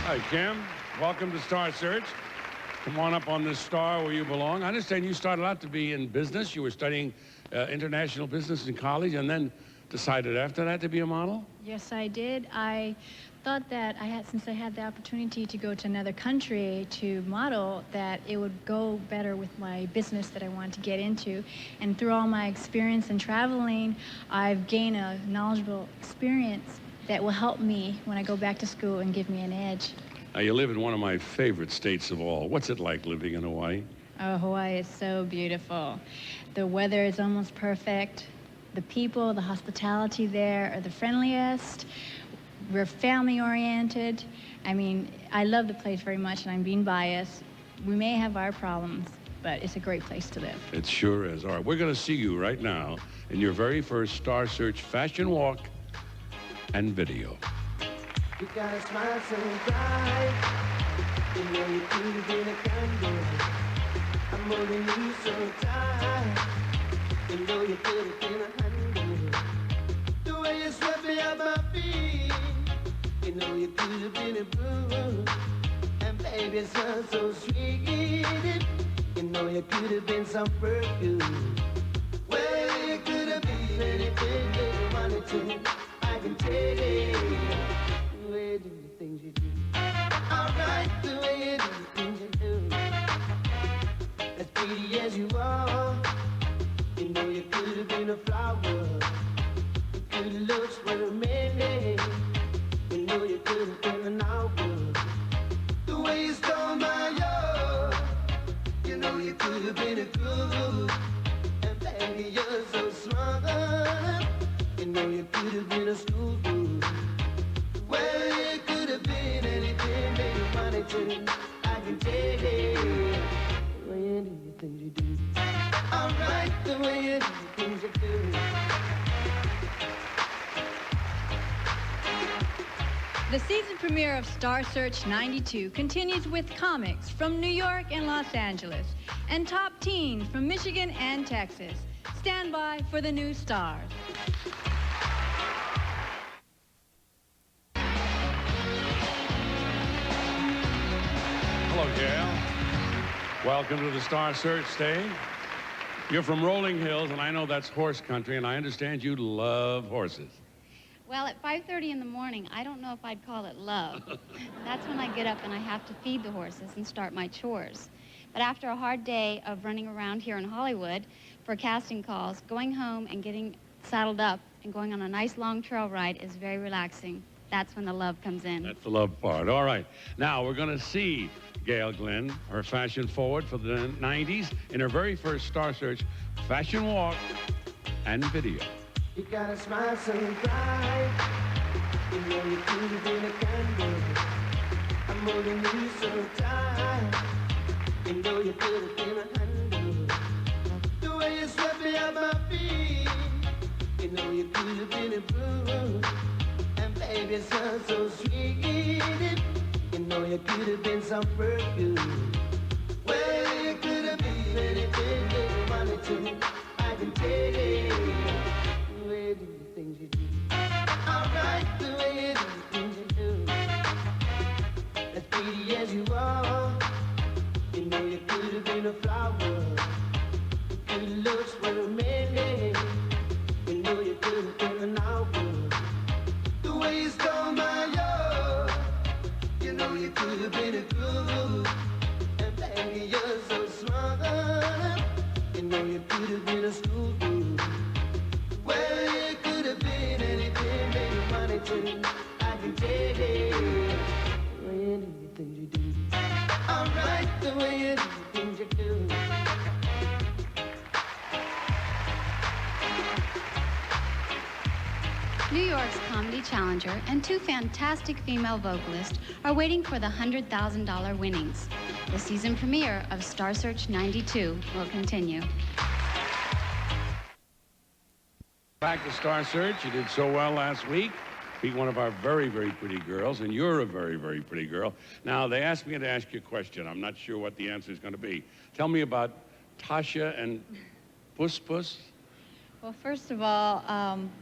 Hi, Kim. Welcome to Star Search. Come on up on this star where you belong. I understand you started out to be in business. You were studying international business in college and then decided after that to be a model? Yes, I did. I thought that since I had the opportunity to go to another country to model, that it would go better with my business that I wanted to get into. And through all my experience in traveling, I've gained a knowledgeable experience that will help me when I go back to school and give me an edge. Now, you live in one of my favorite states of all. What's it like living in Hawaii? Oh, Hawaii is so beautiful. The weather is almost perfect. The people, the hospitality there are the friendliest. We're family-oriented. I mean, I love the place very much, and I'm being biased. We may have our problems, but it's a great place to live. It sure is. All right, we're going to see you right now in your very first Star Search fashion walk and video. You got a smile so bright, you know you could have been a candle. I'm holding you so tight, you know you could have been a handle. The way you swept me off my feet, you know you could have been a blue. And baby, it sounds so sweet, you know you could have been some perfume. Well, you could have been anything that you wanted to, I can tell you. The way you do the things you do, alright, the way you do the things you do. As pretty as you are, you know you could have been a flower. Your good looks were amazing, you know you could have been an hour. The way you stole my love, you know you could have been a groove. And baby, you're so smart, you know you could have been a school fool. Well, it could have been anything that you wanted to, I can tell you. The way you do the things you do, alright, the way you do the things you do. The season premiere of Star Search 92 continues with comics from New York and Los Angeles and top teens from Michigan and Texas. Stand by for the new stars. Hello, Gail. Welcome to the Star Search stage. You're from Rolling Hills, and I know that's horse country, and I understand you love horses. Well, at 5:30 in the morning, I don't know if I'd call it love. That's when I get up and I have to feed the horses and start my chores. But after a hard day of running around here in Hollywood for casting calls, going home and getting saddled up and going on a nice long trail ride is very relaxing. That's when the love comes in. That's the love part. All right. Now, we're going to see Gail Glenn, her fashion forward for the 90s, in her very first Star Search fashion walk and video. You got a smile so bright, you know you could have been a candle. I'm holding you so tight, you know you could have been a handle. The way you swept me off my feet, you know you could have been a blue. And baby, it sounds so sweet, you know you could have been some perfume. Well, you could have been anything that you wanted to, I can tell you. The way you do the things you do, alright, the way you do the things you do. As pretty as you are, you know you could have been a flower. Your good looks were amazing, you know you could have been an hour. The way you stole my love, you know you could have been a groove. And baby, you're so smart, you know you could have been a school fool. Well, it could have been anything that you wanted to, I can tell you. The way you do the things you do, alright, the way you do the things you do. New York's comedy challenger and two fantastic female vocalists are waiting for the $100,000 winnings. The season premiere of Star Search 92 will continue. Back to Star Search. You did so well last week. Beat one of our very, very pretty girls, and you're a very, very pretty girl. Now, they asked me to ask you a question. I'm not sure what the answer is going to be. Tell me about Tasha and Puss Puss. Well, first of all,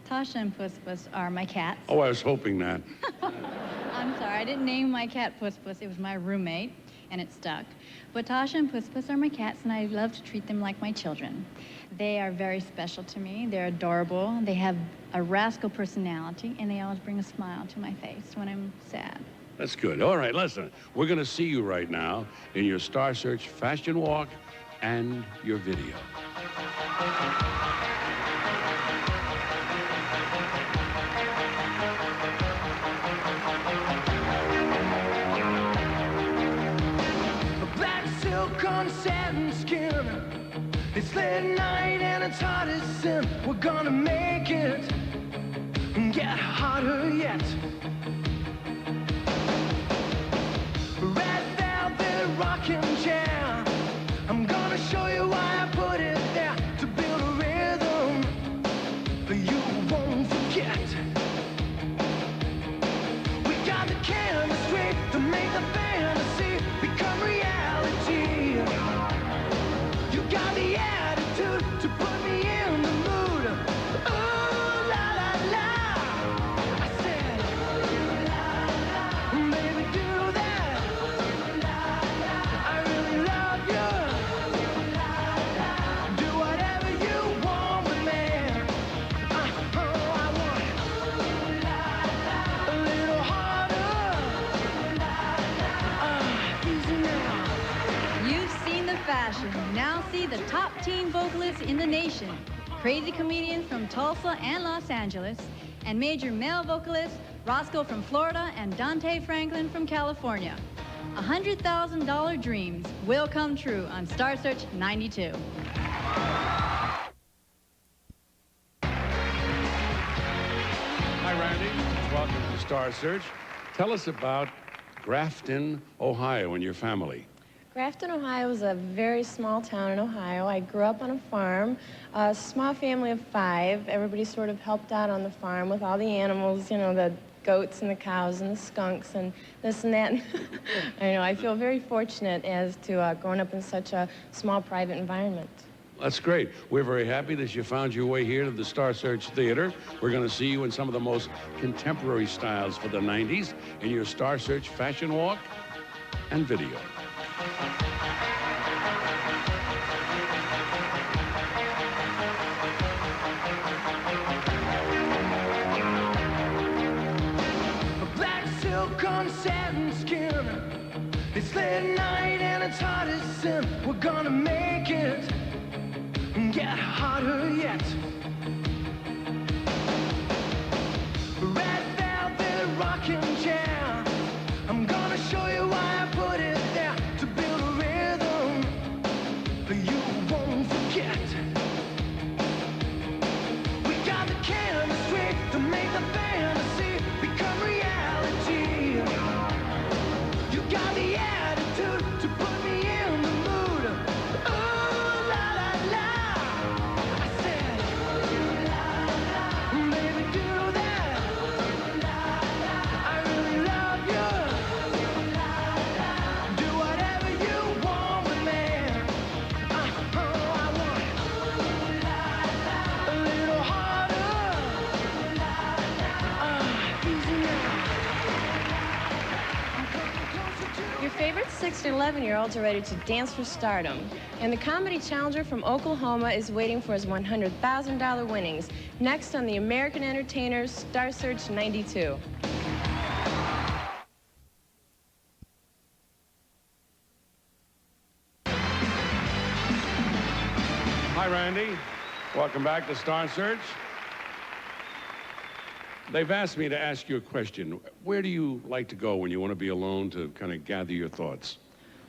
Tasha and Puss Puss are my cats. Oh, I was hoping that. I'm I'm sorry. I didn't name my cat Puss Puss. It was my roommate, and it stuck. But Tasha and Puss Puss are my cats, and I love to treat them like my children. They are very special to me. They're adorable. They have a rascal personality, and they always bring a smile to my face when I'm sad. That's good. All right, listen. We're going to see you right now in your Star Search fashion walk and your video. Black silk on satin skin. It's late night and it's hot as sin. We're gonna make it and get hotter yet. Red velvet rocking chair. I'm gonna show you why I put it there. To build a rhythm you won't forget. We got the chemistry to make the fantasy become reality. You got the attitude to put me in the mood. Ooh, la la la. I said, ooh, la la. Baby, do that. Ooh, la la. I really love you. Ooh, la la. Do whatever you want with me. I want it. Ooh, la la. A little harder. Ooh, la la. Easy now. You've seen the fashion. Now see the top teen vocalists in the nation. Crazy comedians from Tulsa and Los Angeles, and major male vocalists Roscoe from Florida and Dante Franklin from California. $100,000 dreams will come true on Star Search 92. Hi, Randy. Welcome to Star Search. Tell us about Grafton, Ohio, and your family. Grafton, Ohio is a very small town in Ohio. I grew up on a farm, a small family of 5. Everybody sort of helped out on the farm with all the animals, you know, the goats and the cows and the skunks and this and that. I know, I feel very fortunate as to growing up in such a small private environment. That's great. We're very happy that you found your way here to the Star Search Theater. We're going to see you in some of the most contemporary styles for the 90s in your Star Search fashion walk and video. Black silk on satin skin. It's late night and it's hot as sin. We're gonna make it and get hotter yet. Red velvet rocking chair. I'm gonna show you why I put it there. To build a rhythm you won't forget. We got the chemistry to make the fantasy become reality. You got the attitude to put me in the mood. Ooh, la la la. I said, ooh, la la. Baby, do that. Ooh, la la. I really love you. Ooh, la la. Do whatever you want with me. I want it. Ooh, la la. A little harder. Ooh, la la. Easy now. Your favorite 6 to 11-year-olds are ready to dance for stardom. And the comedy challenger from Oklahoma is waiting for his $100,000 winnings. Next on the American Entertainers Star Search 92. Hi, Randy. Welcome back to Star Search. They've asked me to ask you a question. Where do you like to go when you want to be alone to kind of gather your thoughts?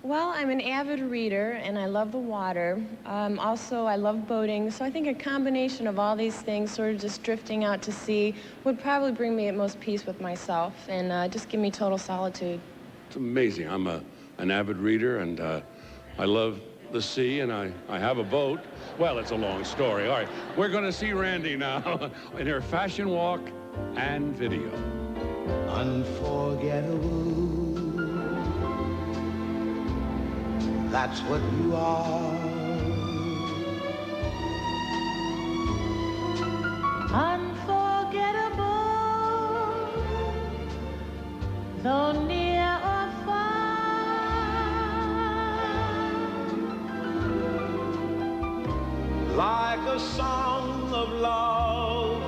Well, I'm an avid reader, and I love the water. Also, I love boating, so I think a combination of all these things, sort of just drifting out to sea, would probably bring me at most peace with myself and just give me total solitude. It's amazing. I'm an avid reader, and I love the sea, and I have a boat. Well, it's a long story. All right, we're going to see Randy now in her fashion walk and video. Unforgettable. That's what you are. Unforgettable, though a song of love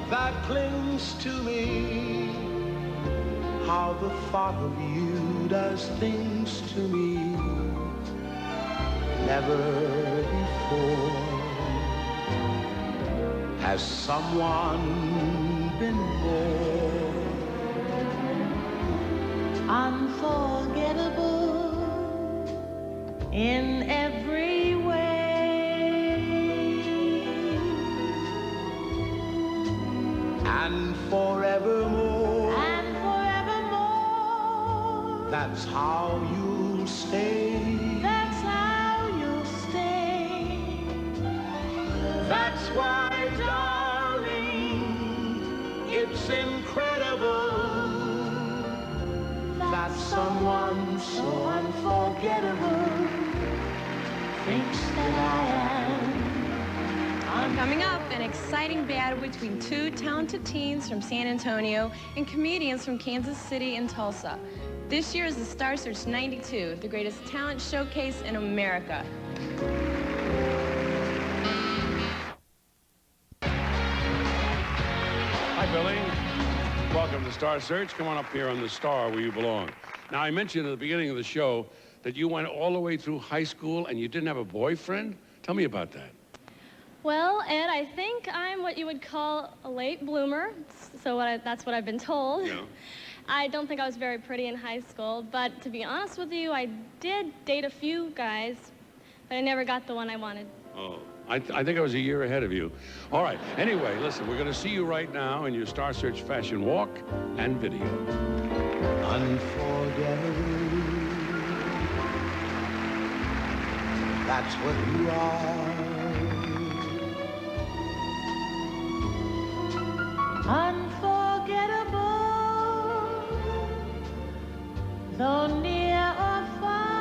that clings to me. How the thought of you does things to me never before has someone been more unforgettable in every way and forevermore. That's how you'll stay. That's how you'll stay. That's why, darling, it's incredible that someone so unforgettable thinks that I am. Coming up, an exciting battle between two talented teens from San Antonio and comedians from Kansas City and Tulsa. This year is the Star Search 92, the greatest talent showcase in America. Hi, Billy. Welcome to Star Search. Come on up here on the Star where you belong. Now, I mentioned at the beginning of the show that you went all the way through high school and you didn't have a boyfriend. Tell me about that. Well, Ed, I think I'm what you would call a late bloomer, so that's what I've been told. Yeah. I don't think I was very pretty in high school, but to be honest with you, I did date a few guys, but I never got the one I wanted. Oh, I think I was a year ahead of you. All right. Anyway, listen, we're going to see you right now in your Star Search fashion walk and video. Unforgettable. That's what you are. Unforgettable, though near or far,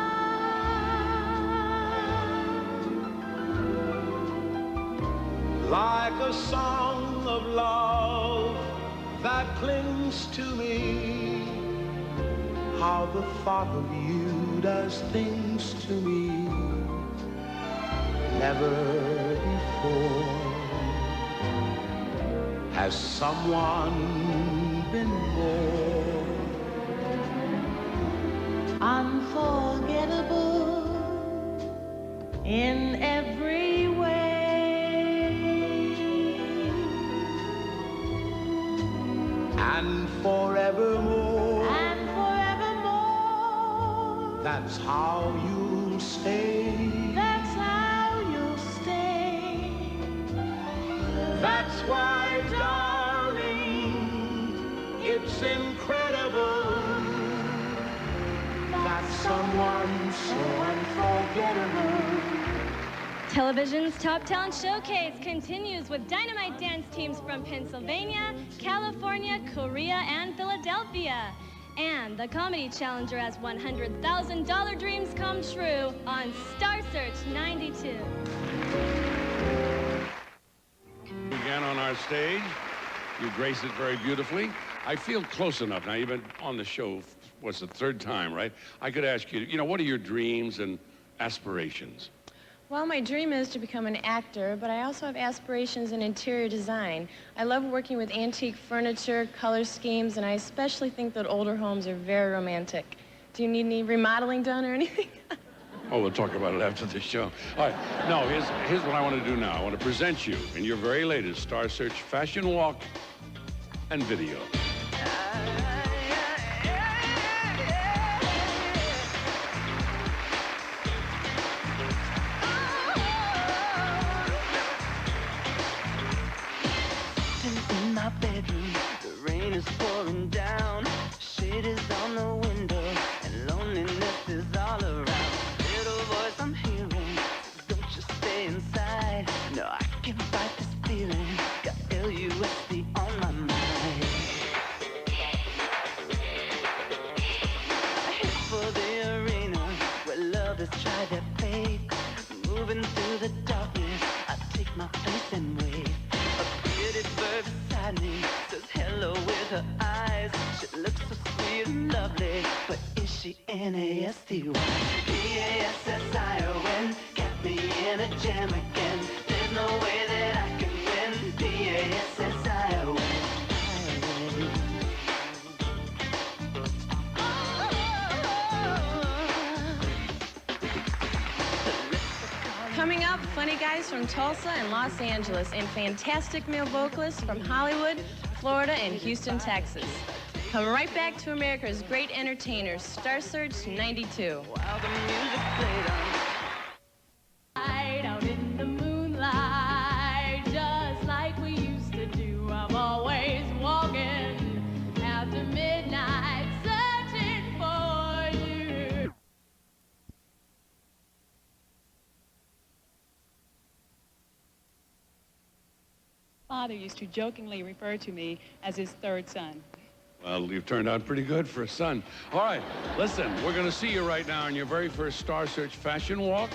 like a song of love that clings to me. How the thought of you does things to me never before has someone been more unforgettable in every way and forevermore. That's how you'll stay. That's how you'll stay. That's why, darling, it's incredible that someone so unforgettable. Television's Top Talent Showcase continues with dynamite dance teams from Pennsylvania, California, Korea, and Philadelphia. And the comedy challenger has $100,000 dreams come true on Star Search 92. Again on our stage, you grace it very beautifully. I feel close enough. Now, you've been on the show, what's the third time, right? I could ask you, what are your dreams and aspirations? Well, my dream is to become an actor, but I also have aspirations in interior design. I love working with antique furniture, color schemes, and I especially think that older homes are very romantic. Do you need any remodeling done or anything? Oh, we'll talk about it after the show. All right. No, here's what I want to do now. I want to present you in your very latest Star Search fashion walk and video. In my bedroom, the rain is pouring down. Shade is on the window, and loneliness is all around. Little voice I'm hearing says, don't you stay inside. No, I can fight this feeling. Got LUSD on my mind. I head for the arena where lovers try their fate. Moving through the darkness, I take my place and wait. A bearded bird beside me says hello with her eyes. She looks so sweet and lovely, but is she N-A-S-T-Y? P-A-S-S-I-O-N, got me in a jam again. There's no way that funny guys from Tulsa and Los Angeles, and fantastic male vocalists from Hollywood, Florida, and Houston, Texas. Come right back to America's great entertainers, Star Search 92. While the music played on. Out in the moonlight, just like we used to do. I'm always walking after midnight, searching for you. Father used to jokingly refer to me as his third son. Well, you've turned out pretty good for a son. All right, listen, we're going to see you right now in your very first Star Search fashion walk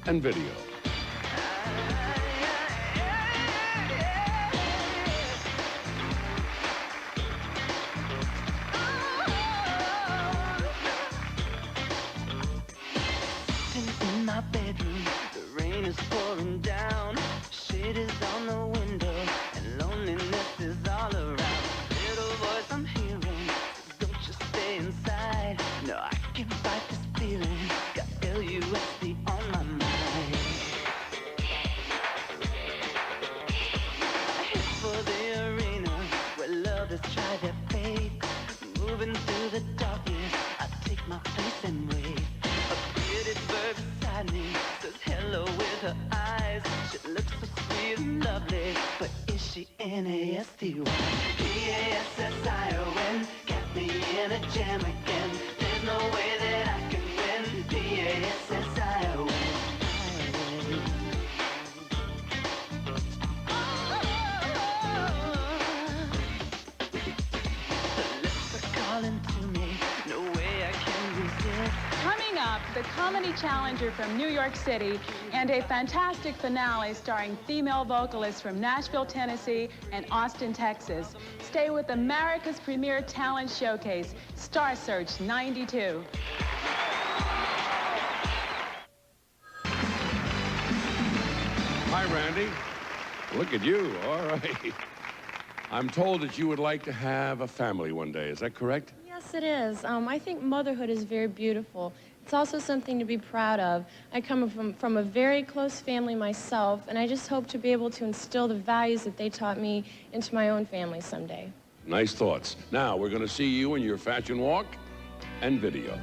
and video. Sitting in my bedroom, the rain is pouring down. Shade is on the window, and loneliness is all around. Little voice I'm hearing says, don't you stay inside. No, I can fight this feeling. Got LUSD on my mind. I head for the arena where lovers try their fate. Moving through the darkness, I take my place and wait. A bearded bird beside me says hello with her eyes. She looks so sweet and lovely, but is she N-A-S-T-Y? P-A-S-S-I-O-N, got me in a jam again. There's no way that I can win. P-A-S-S-I-O-N. The lips are calling to me, no way I can resist. Coming up, the comedy challenger from New York City and a fantastic finale starring female vocalists from Nashville, Tennessee and Austin, Texas. Stay with America's premier talent showcase, Star Search 92. Hi, Randy. Look at you. All right. I'm told that you would like to have a family one day. Is that correct? Yes, it is. I think motherhood is very beautiful. It's also something to be proud of. I come from a very close family myself, and I just hope to be able to instill the values that they taught me into my own family someday. Nice thoughts. Now, we're going to see you in your fashion walk and video.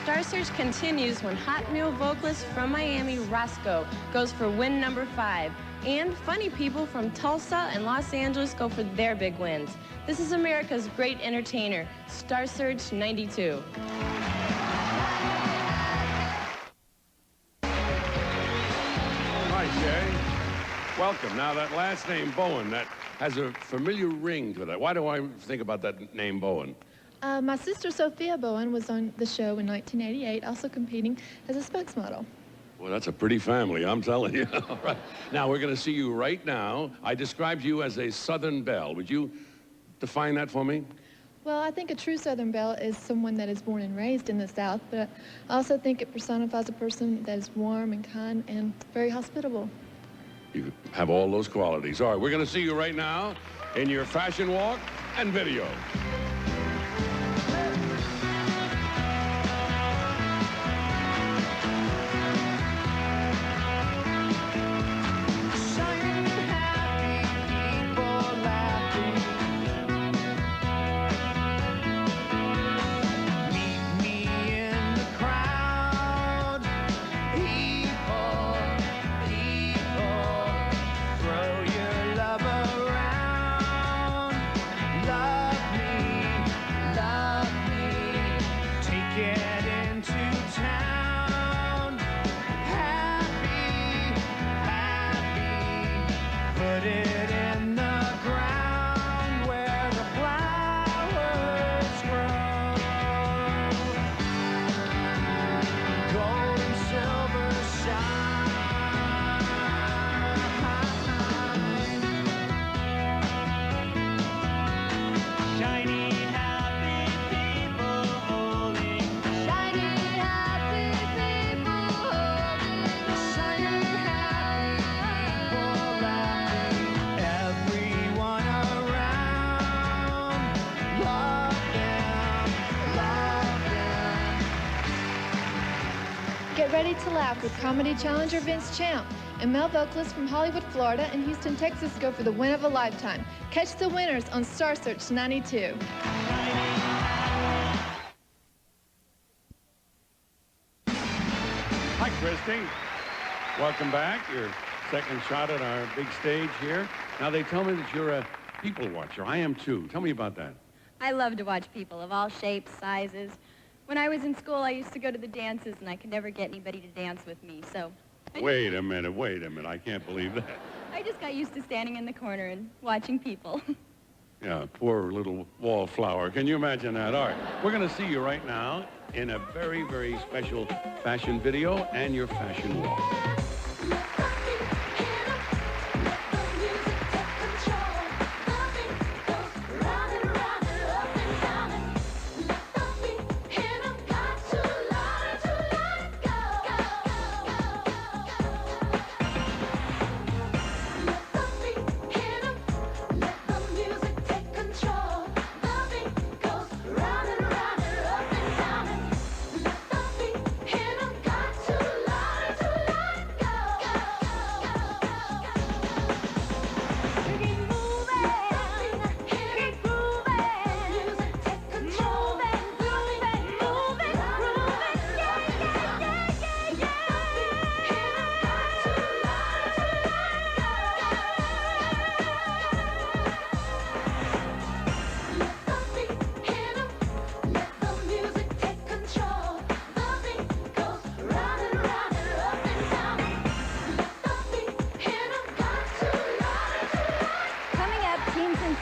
Star Search continues when hot male vocalist from Miami, Roscoe, goes for win number 5. And funny people from Tulsa and Los Angeles go for their big wins. This is America's great entertainer, Star Search 92. Hi, Shay. Welcome. Now, that last name, Bowen, that has a familiar ring to that. Why do I think about that name, Bowen? My sister Sophia Bowen was on the show in 1988, also competing as a spokesmodel. Well, that's a pretty family, I'm telling you. All right. Now, we're going to see you right now. I described you as a Southern belle. Would you define that for me? Well, I think a true Southern belle is someone that is born and raised in the South, but I also think it personifies a person that is warm and kind and very hospitable. You have all those qualities. All right, we're going to see you right now in your fashion walk and video. Get ready to laugh with comedy challenger Vince Champ and male vocalists from Hollywood, Florida and Houston, Texas go for the win of a lifetime. Catch the winners on Star Search 92. Hi, Christy. Welcome back. Your second shot at our big stage here. Now, they tell me that you're a people watcher. I am, too. Tell me about that. I love to watch people of all shapes, sizes. When I was in school, I used to go to the dances, and I could never get anybody to dance with me, so... Wait a minute. I can't believe that. I just got used to standing in the corner and watching people. Yeah, poor little wallflower. Can you imagine that? All right, we're going to see you right now in a very, very special fashion video and your fashion walk.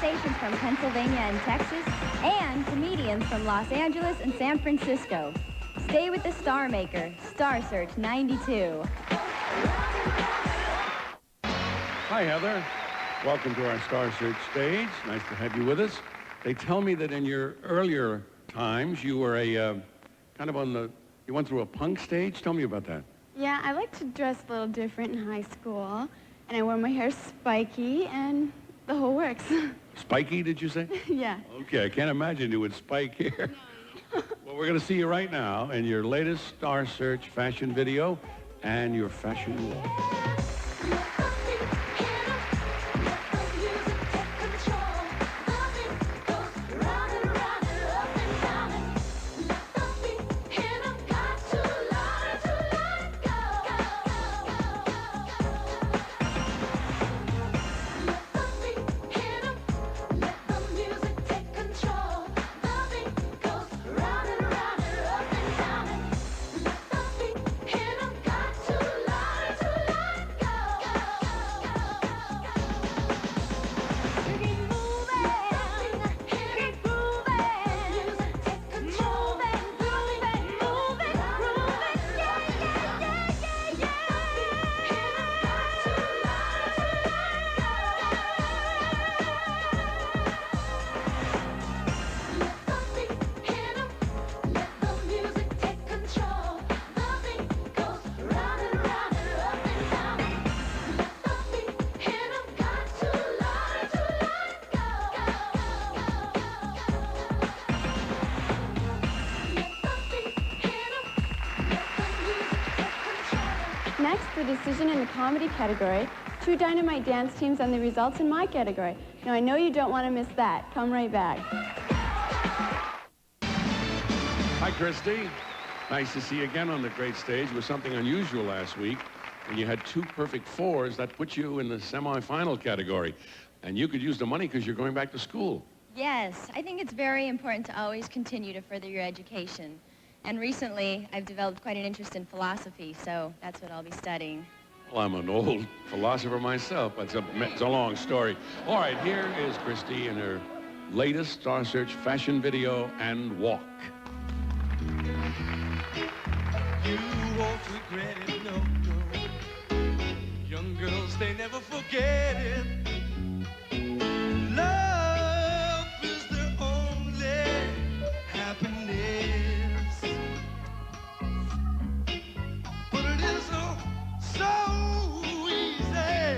Sensations from Pennsylvania and Texas, and comedians from Los Angeles and San Francisco. Stay with the Star Maker, Star Search 92. Hi, Heather. Welcome to our Star Search stage. Nice to have you with us. They tell me that in your earlier times, you were you went through a punk stage. Tell me about that. Yeah, I like to dress a little different in high school, and I wore my hair spiky, and the whole works. Spiky, did you say? Yeah. Okay, I can't imagine you with spike hair. Well, we're going to see you right now in your latest Star Search fashion video and your fashion walk. Next, the decision in the comedy category, 2 Dynamite dance teams, and the results in my category. Now, I know you don't want to miss that. Come right back. Hi, Christy. Nice to see you again on the great stage. It was something unusual last week when you had 2 perfect 4s. That put you in the semifinal category. And you could use the money because you're going back to school. Yes, I think it's very important to always continue to further your education. And recently, I've developed quite an interest in philosophy, so that's what I'll be studying. Well, I'm an old philosopher myself. It's a long story. All right, here is Christy in her latest Star Search fashion video and walk. You won't regret it, no, no. Young girls, they never forget it. Love is their only happiness. But it isn't so easy.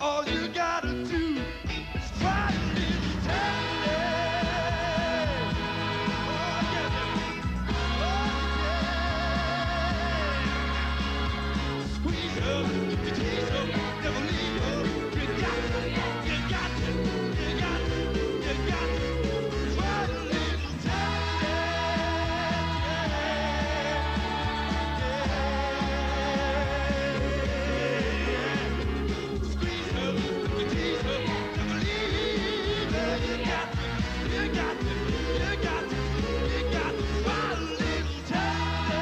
All you gotta do is try a little tender. Oh, yeah. Oh, yeah. Squeeze her, you tease her, never leave her. You got to, you got to, you got to, you got to try a little tender. Squeeze her, you tease her, never leave her. You got to, you got to, you got to, you got to try a little tender.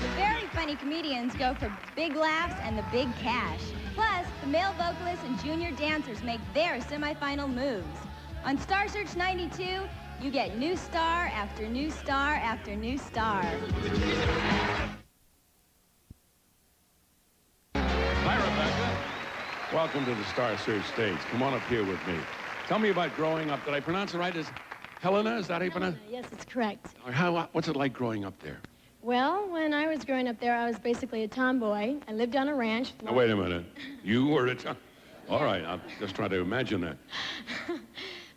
The very funny comedians go for big laughs and the big cash. Plus, the male vocalists and junior dancers make their semifinal moves. On Star Search 92, you get new star after new star after new star. Hi, Rebecca. Welcome to the Star Search stage. Come on up here with me. Tell me about growing up. Did I pronounce it right? Is Helena? Is that how you pronounce it? Yes, it's correct. What's it like growing up there? Well, when I was growing up there, I was basically a tomboy. I lived on a ranch. Now, wait a minute. You were all right, I'm just trying to imagine that.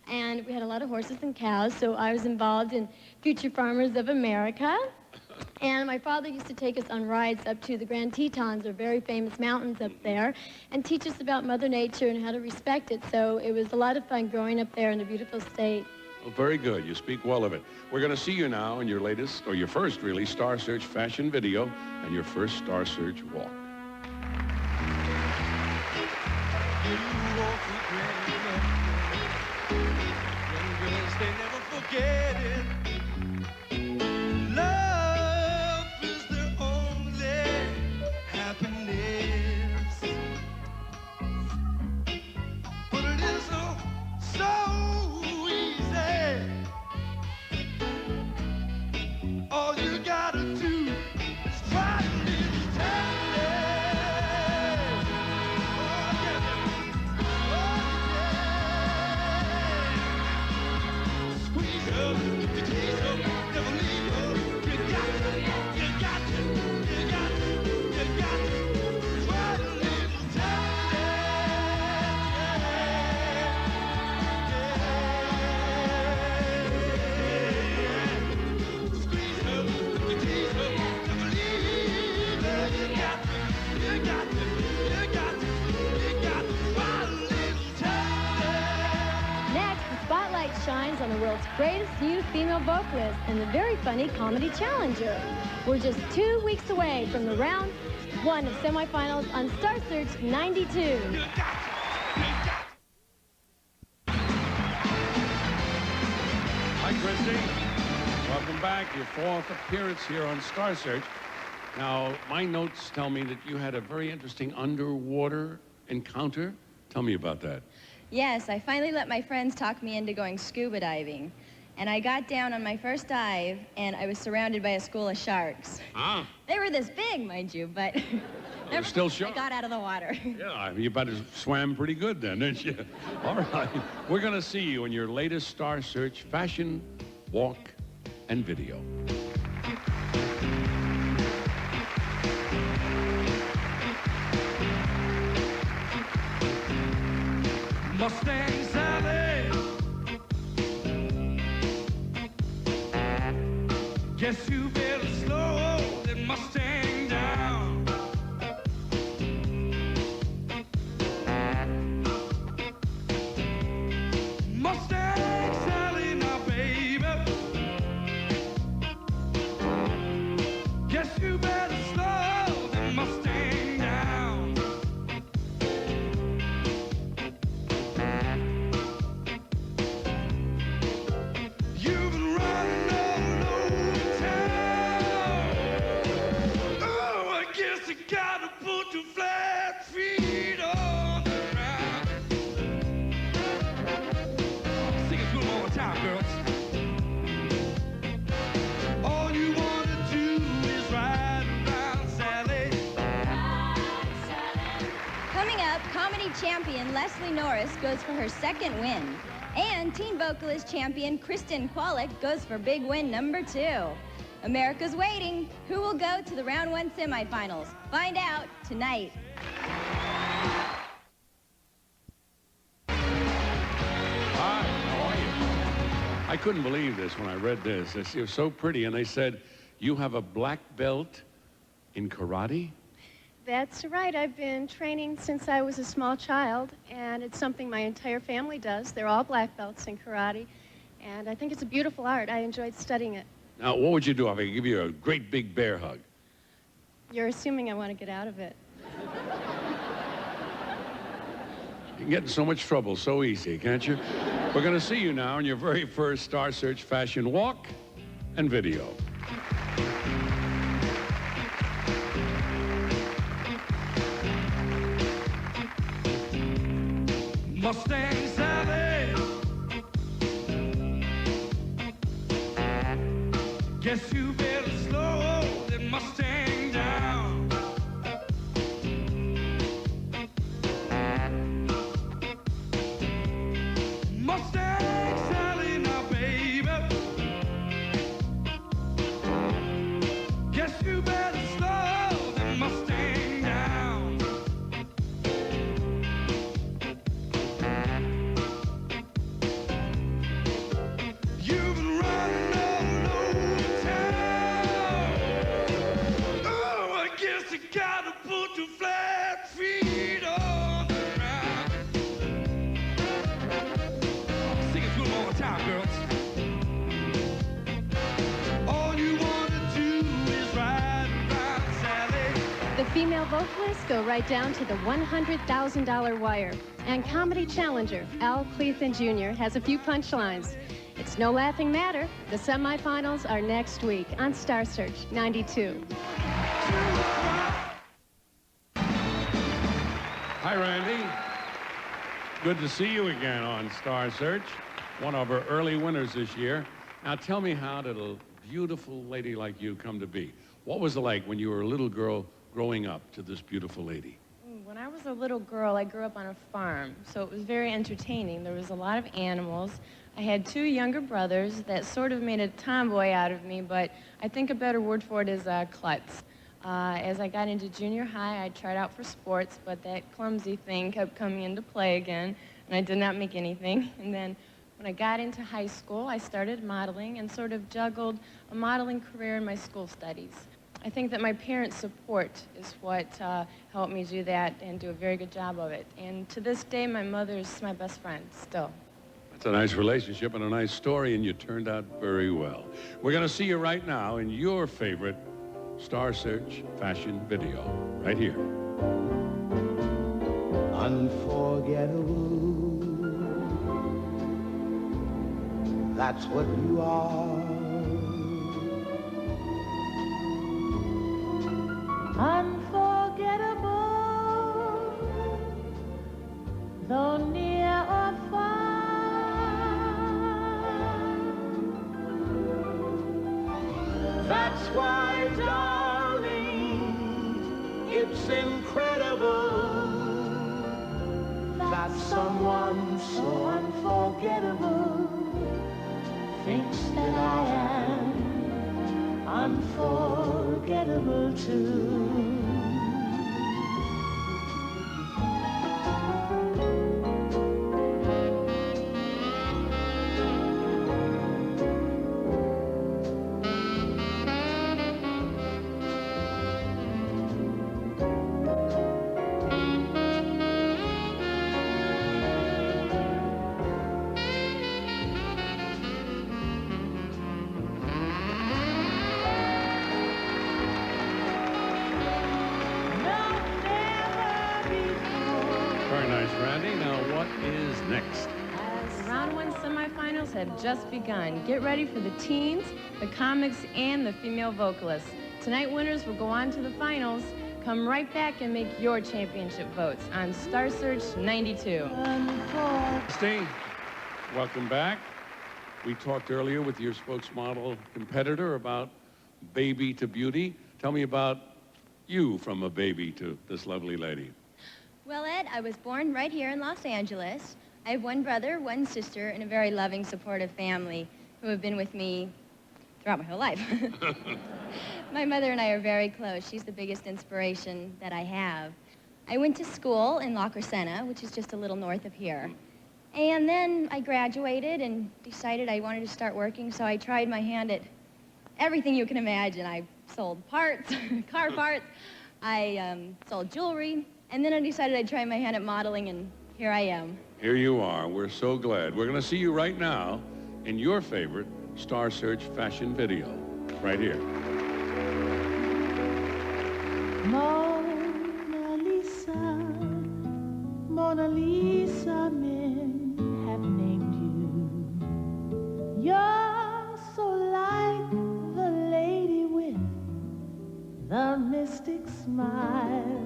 And we had a lot of horses and cows, so I was involved in Future Farmers of America. And my father used to take us on rides up to the Grand Tetons, or very famous mountains up there, and teach us about Mother Nature and how to respect it. So it was a lot of fun growing up there in a beautiful state. Well, very good. You speak well of it. We're going to see you now in your latest, or your first, really, Star Search fashion video and your first Star Search walk. You won't regret it, no. Young girls, they never forget it. Love is their only happiness. But it isn't so easy. All you gotta do is try a little tender. Oh, yeah. Oh, yeah. Squeeze her, you tease her, never leave her. You got to, you got to, you got to, you got to try a little tender. Squeeze her, you tease her, never leave her. You got to, you got to, you got to, you got to try a little tender. Next, the spotlight shines on the world's greatest new female vocalist and the very funny Comedy Challenger. We're just 2 weeks away from the round 1 of semifinals on Star Search 92. Hi, Christy. Welcome back. Your 4th appearance here on Star Search. Now, my notes tell me that you had a very interesting underwater encounter. Tell me about that. Yes, I finally let my friends talk me into going scuba diving. And I got down on my first dive, and I was surrounded by a school of sharks. Ah. They were this big, mind you, but They're still I sharks. got out of the water. Yeah, you better swam pretty good then, didn't you? All right. We're going to see you in your latest Star Search fashion, walk, and video. Mustang Sally. Guess you better slow that Mustang down. Mustang Sally, now baby. Guess you better slow that Mustang down. You've been running all over town. Oh, I guess you gotta put your flat feet on the ground. Sing it to them all the time, girls. All you wanna do is ride around, Sally. Coming up, comedy champion Leslie Norris goes for her second win. And teen vocalist champion Kristen Kwolek goes for big win number 2. America's waiting. Who will go to the round 1 semifinals? Find out tonight. Hi, how are you? I couldn't believe this when I read this. It was so pretty, and they said, you have a black belt in karate? That's right. I've been training since I was a small child, and it's something my entire family does. They're all black belts in karate, and I think it's a beautiful art. I enjoyed studying it. Now, what would you do if I could give you a great big bear hug? You're assuming I want to get out of it. You can get in so much trouble so easy, can't you? We're going to see you now in your very first Star Search fashion walk and video. Mustang Sally. Guess you better slow that Mustang down. Mustang Sally, now baby. Guess you better slow that Mustang down. You've been running all over town. Oh, I guess you gotta put your flat feet on the ground. Sing it to them all the time, girls. All you wanna do is ride around, Sally. The female vocalists go right down to the $100,000 wire. And comedy challenger Al Cleathan Jr. has a few punchlines. It's no laughing matter. The semifinals are next week on Star Search 92. Hi, Randy. Good to see you again on Star Search, one of our early winners this year. Now, tell me, how did a beautiful lady like you come to be? What was it like when you were a little girl growing up to this beautiful lady? When I was a little girl, I grew up on a farm, so it was very entertaining. There was a lot of animals. I had 2 younger brothers that sort of made a tomboy out of me, but I think a better word for it is klutz. As I got into junior high, I tried out for sports, but that clumsy thing kept coming into play again, and I did not make anything. And then when I got into high school, I started modeling and sort of juggled a modeling career in my school studies. I think that my parents' support is what helped me do that and do a very good job of it. And to this day, my mother is my best friend still. That's a nice relationship and a nice story, and you turned out very well. We're going to see you right now in your favorite Star Search fashion video, right here. Unforgettable. That's what you are. Unforgettable, though near or far. That's why, darling, it's incredible that someone so unforgettable thinks that I am unforgettable too. is next? Round one semifinals have just begun. Get ready for the teens, the comics, and the female vocalists. Tonight winners will go on to the finals. Come right back and make your championship votes on Star Search 92. Steve, welcome back. We talked earlier with your spokesmodel competitor about baby to beauty. Tell me about you from a baby to this lovely lady. Well, Ed, I was born right here in Los Angeles. I have one brother, one sister, and a very loving, supportive family who have been with me throughout my whole life. My mother and I are very close. She's the biggest inspiration that I have. I went to school in La Crescenta, which is just a little north of here. And then I graduated and decided I wanted to start working, so I tried my hand at everything you can imagine. I sold parts, car parts, I sold jewelry, and then I decided I'd try my hand at modeling, and here I am. Here you are. We're so glad. We're going to see you right now in your favorite Star Search fashion video. Right here. Mona Lisa, Mona Lisa, men have named you. You're so like the lady with the mystic smile.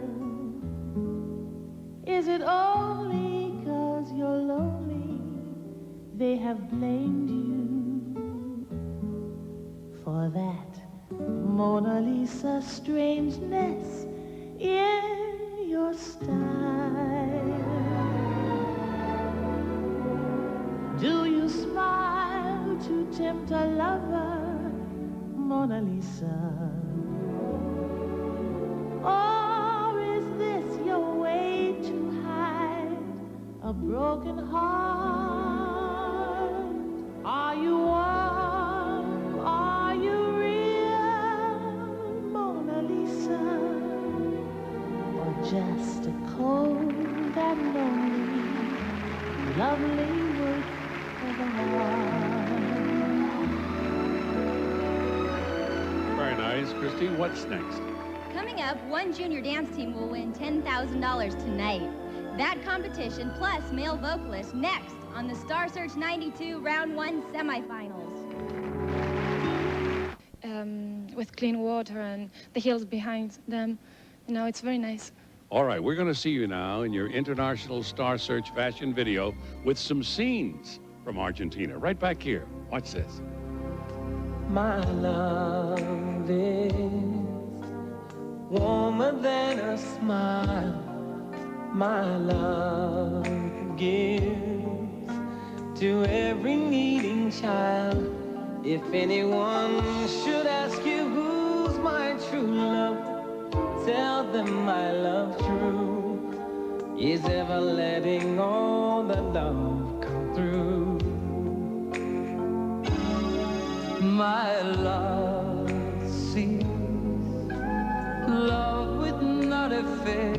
Is it only 'cause you're lonely they have blamed you for that Mona Lisa strangeness in your style? Do you smile to tempt a lover, Mona Lisa? Or is this your way to hide a broken heart? Are you warm? Are you real, Mona Lisa? Or just a cold and lonely, lovely work of art? Very nice. Christy, what's next? Coming up, one junior dance team will win $10,000 tonight. That competition plus male vocalists next on the Star Search 92 Round 1 semifinals. With clean water and the hills behind them, you know, it's very nice. All right, we're going to see you now in your International Star Search fashion video with some scenes from Argentina. Right back here. Watch this. My love is warmer than a smile. My love gives to every needing child. If anyone should ask you who's my true love, tell them my love true is ever letting all the love come through. My love sees love with not a face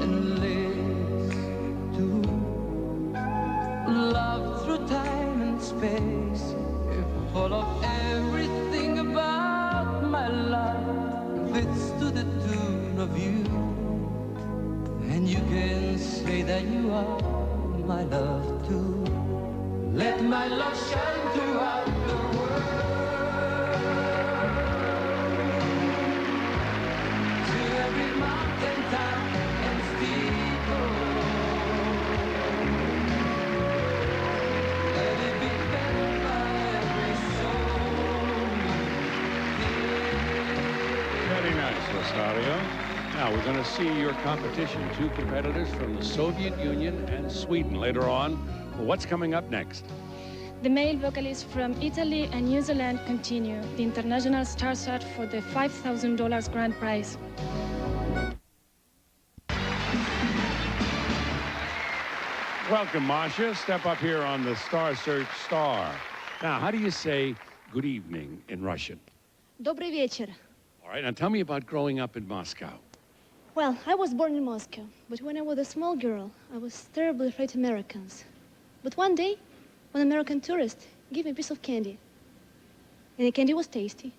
and lives to love through time and space. Full of everything about my love fits to the tune of you. And you can say that you are my love too. Let my love shine throughout the world. To every mountain top and steeple. Let it be felt by every soul. Very nice, Rosario. Now, we're going to see your competition. Two competitors from the Soviet Union and Sweden later on. Well, what's coming up next? The male vocalists from Italy and New Zealand continue the International Star Search for the $5,000 grand prize. Welcome, Masha. Step up here on the Star Search Star. Now, how do you say good evening in Russian? Добрый вечер. All right, now tell me about growing up in Moscow. Well, I was born in Moscow, but when I was a small girl, I was terribly afraid of Americans. But one day, one American tourist gave me a piece of candy. And the candy was tasty.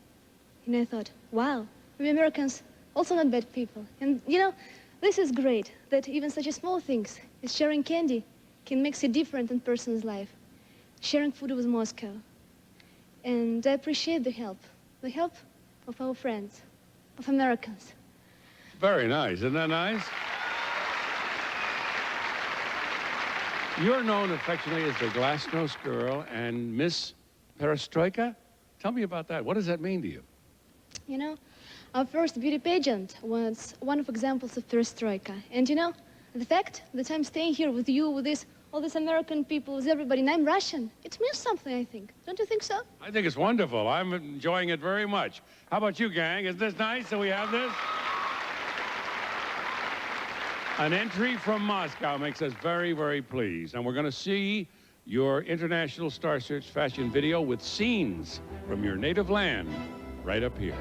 And I thought, wow, we Americans also not bad people. And, you know, This is great, that even such a small things as sharing candy can make a difference in person's life. Sharing food with Moscow. And I appreciate the help of our friends, of Americans. Very nice. Isn't that nice? You're known affectionately as the Glasnost Girl and Miss Perestroika. Tell me about that. What does that mean to you? You know, our first beauty pageant was one of examples of perestroika. And you know, the fact that I'm staying here with you, with all these American people, with everybody, and I'm Russian, it means something, I think. Don't you think so? I think it's wonderful. I'm enjoying it very much. How about you, gang? Is this nice that we have this? An entry from Moscow makes us very, very pleased. And we're going to see your International Star Search fashion video with scenes from your native land right up here.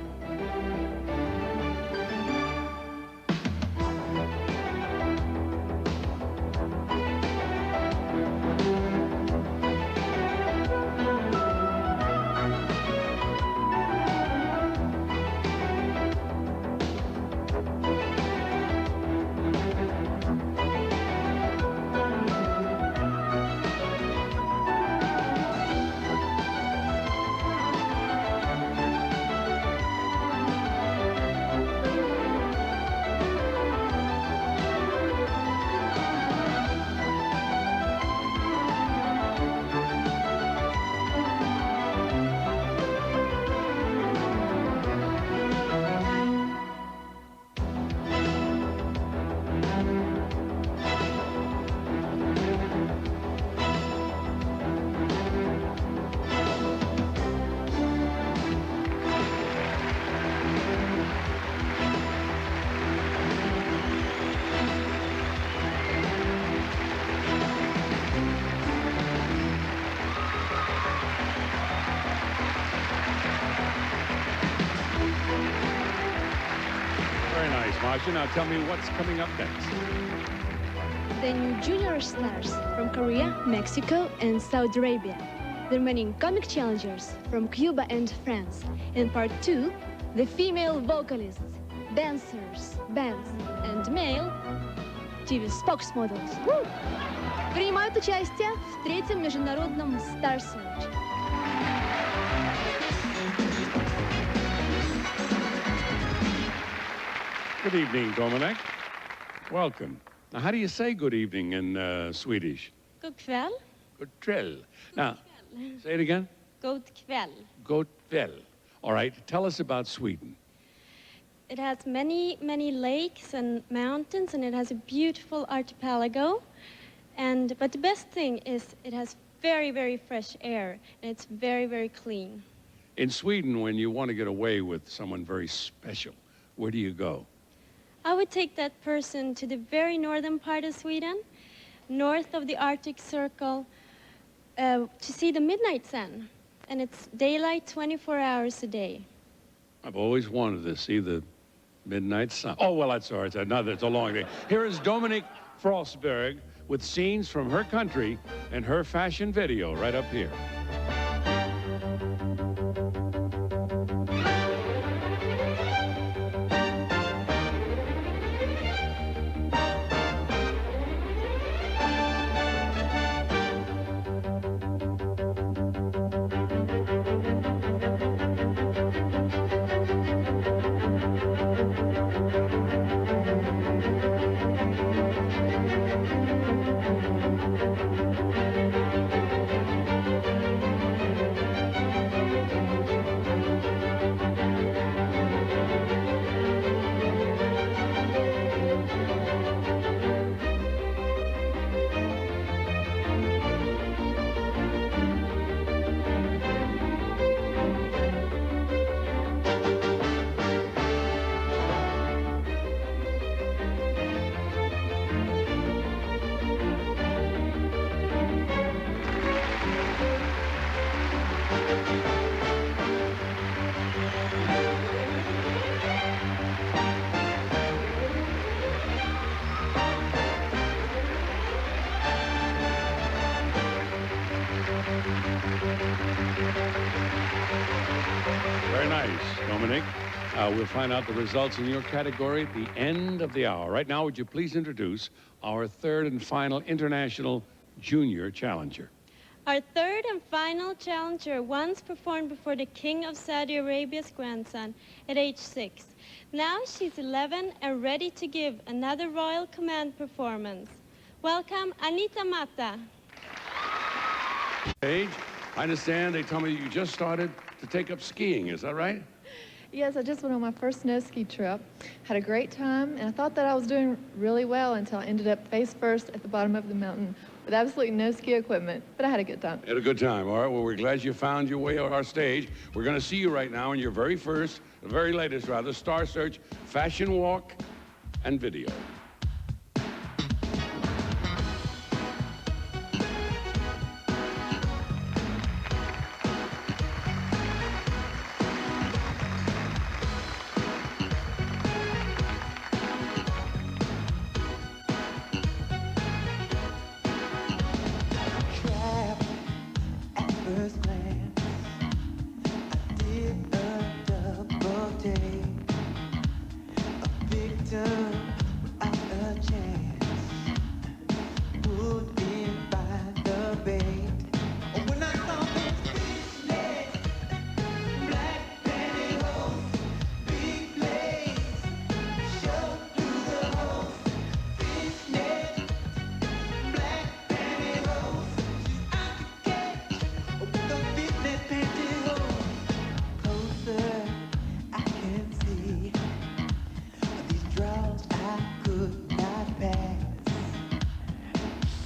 Very nice, Masha. Now tell me what's coming up next. The new junior stars from Korea, Mexico, and Saudi Arabia. The remaining comic challengers from Cuba and France. In part 2, the female vocalists, dancers, bands, and male TV Spokesmodels. Принимают участие в третьем международном Star Search. Good evening, Dominic. Welcome. Now, how do you say good evening in Swedish? God kväll. God kväll. Now, say it again. God kväll. God kväll. All right, tell us about Sweden. It has many, many lakes and mountains, and it has a beautiful archipelago. But the best thing is it has very, very fresh air, and it's very, very clean. In Sweden, when you want to get away with someone very special, where do you go? I would take that person to the very northern part of Sweden, north of the Arctic Circle, to see the midnight sun. And it's daylight 24 hours a day. I've always wanted to see the midnight sun. Oh, well, that's all right. It's a long day. Here is Dominic Frostberg with scenes from her country and her fashion video right up here. Very nice, Dominic. We'll find out the results in your category at the end of the hour. Right now, would you please introduce our third and final international junior challenger? Our third and final challenger once performed before the King of Saudi Arabia's grandson at age 6. Now she's 11 and ready to give another Royal Command performance. Welcome, Anita Mata. Paige, I understand they tell me you just started to take up skiing. Is that right? Yes, I just went on my first snow ski trip. Had a great time, and I thought that I was doing really well until I ended up face first at the bottom of the mountain with absolutely no ski equipment, but I had a good time. Had a good time. All right, well, we're glad you found your way on our stage. We're going to see you right now in your very first, the very latest, rather, Star Search fashion walk and video. First glance, I did a double take, a victim without a chance, pulled in by the bait. When I saw those fish legs, black pantyhose, big blades, showed through the holes. Fish net, black pantyhose, she's out to catch. The fitness pantyhose, closer I can see these draws I could not pass.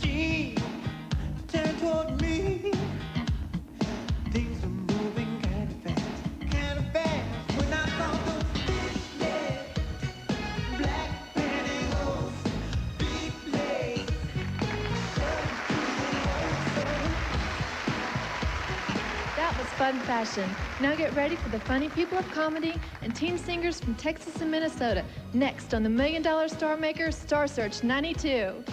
She turned toward me. Things were moving kind of fast. When I saw those fish legs, black pantyhose, big blades, showing through the holes. That was fun fashion. Now get ready for the funny people of comedy and teen singers from Texas and Minnesota. Next on the $1 Million Star Maker, Star Search 92.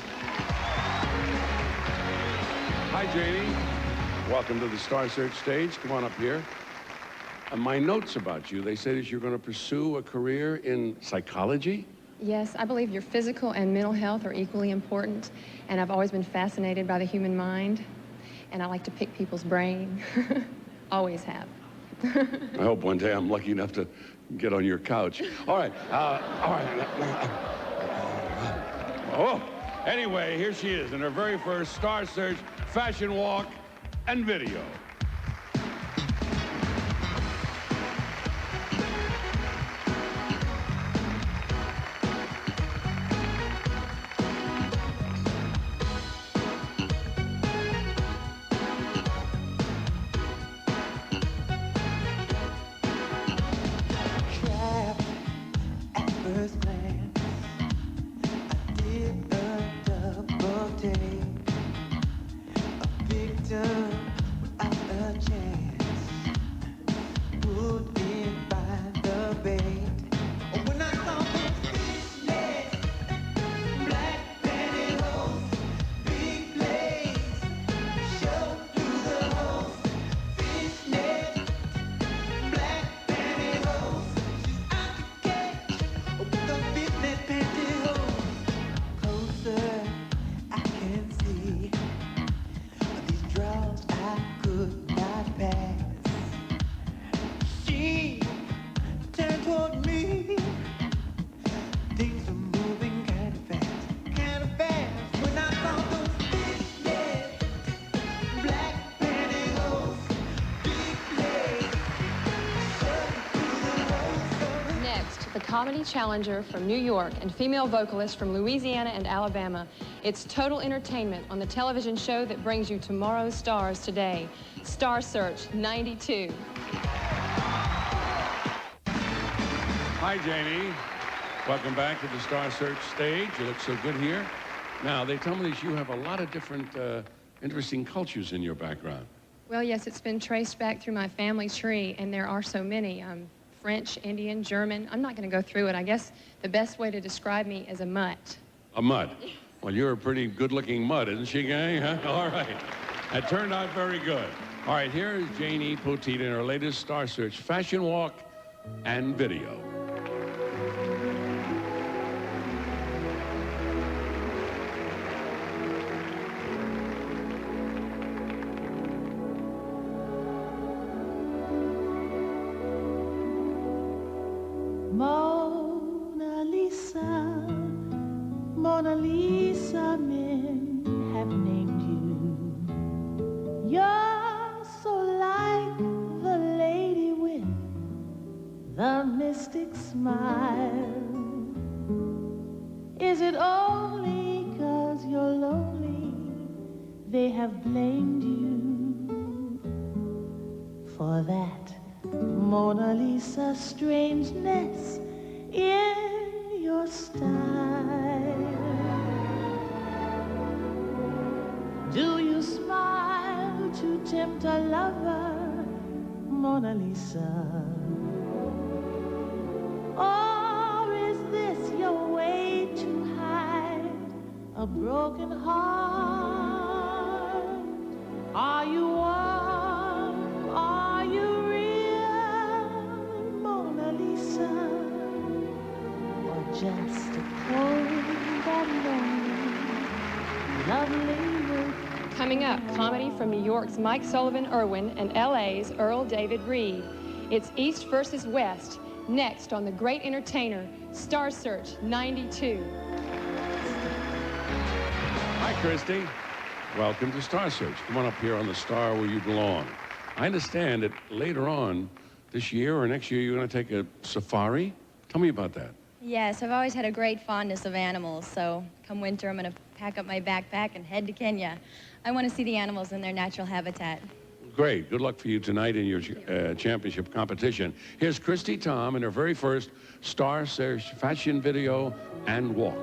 Hi, Janie. Welcome to the Star Search stage. Come on up here. My notes about you, they say that you're going to pursue a career in psychology? Yes, I believe your physical and mental health are equally important, and I've always been fascinated by the human mind, and I like to pick people's brain. Always have. I hope one day I'm lucky enough to get on your couch. All right. All right. Oh, anyway, here she is in her very first Star Search fashion walk and video. Trapped at first glance, I did a double take, a victim without a chance, pulled in by the bait. When I saw those fish legs, black pantyhose, big blades, showed through the holes. Fish net, black pantyhose, she's out to catch the fitness pantyhose. Closer I can see these draws I could not pass. She turned toward me. Things were moving kind of fast. When I saw those fish legs, black pantyhose, big blades, showing through the holes. Next, the comedy challenger from New York and female vocalist from Louisiana and Alabama. It's total entertainment on the television show that brings you tomorrow's stars today. Star Search 92. Hi, Janie. Welcome back to the Star Search stage. You look so good here. Now, they tell me that you have a lot of different interesting cultures in your background. Well, yes, it's been traced back through my family tree, and there are so many. French, Indian, German. I'm not going to go through it. I guess the best way to describe me is a mutt. A mutt. Well, you're a pretty good-looking mutt, isn't she, gang? Huh? All right. That turned out very good. All right, here is Janie Poteet in her latest Star Search fashion walk and video. Mona Lisa, Mona Lisa, men have named you. You're so like the lady with the mystic smile. Is it only 'cause you're lonely they have blamed you for that Mona Lisa strangeness in your style? Do you smile to tempt a lover, Mona Lisa? Or is this your way to hide a broken heart? Are you warm? Are you real, Mona Lisa? Or just a cold and lonely, lovely look? Coming up, comedy from New York's Mike Sullivan Irwin and LA's Earl David Reed. It's East versus West, next on The Great Entertainer, Star Search 92. Hi, Christy. Welcome to Star Search. Come on up here on the star where you belong. I understand that later on this year or next year, you're going to take a safari. Tell me about that. Yes, I've always had a great fondness of animals, so come winter, I'm going to pack up my backpack and head to Kenya. I want to see the animals in their natural habitat. Great. Good luck for you tonight in your championship competition. Here's Christy Tom in her very first Star Search fashion video and walk.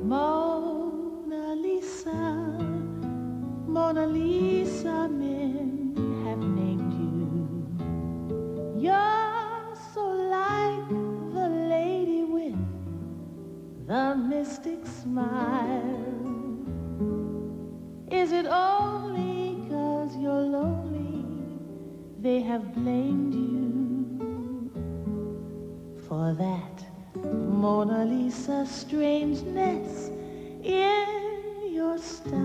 Mona Lisa, Mona Lisa, men have named you. You're so like the lady with the mystic smile. Is it only 'cause you're lonely they have blamed you for that Mona Lisa strangeness in your style?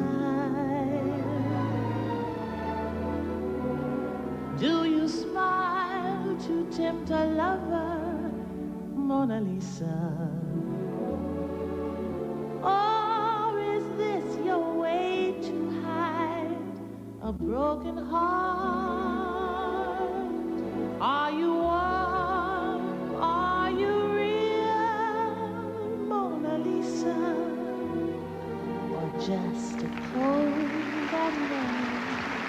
Do you smile to tempt a lover, Mona Lisa? Or is this your way to hide a broken heart? Are you warm? Are you Mona Lisa, or just a cold and lonely?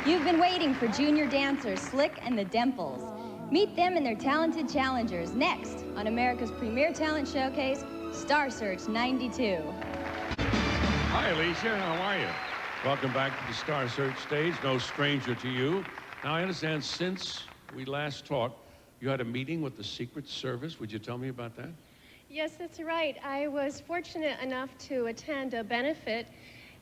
You've been waiting for junior dancers Slick and the Dimples. Meet them and their talented challengers next on America's premier talent showcase, Star Search 92. Hi, Alicia. How are you? Welcome back to the Star Search stage. No stranger to you. Now, I understand since we last talked, you had a meeting with the Secret Service. Would you tell me about that? Yes, that's right. I was fortunate enough to attend a benefit,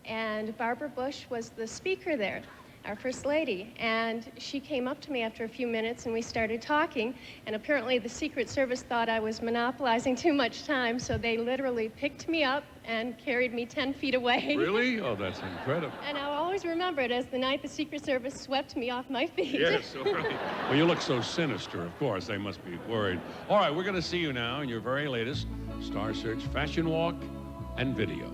and Barbara Bush was the speaker there, our First Lady. And she came up to me after a few minutes, and we started talking. And apparently the Secret Service thought I was monopolizing too much time, so they literally picked me up and carried me 10 feet away. Really? Oh, that's incredible. And I'll always remember it as the night the Secret Service swept me off my feet. Yes, all right. Well, you look so sinister, of course. They must be worried. All right, we're going to see you now in your very latest Star Search fashion walk and video.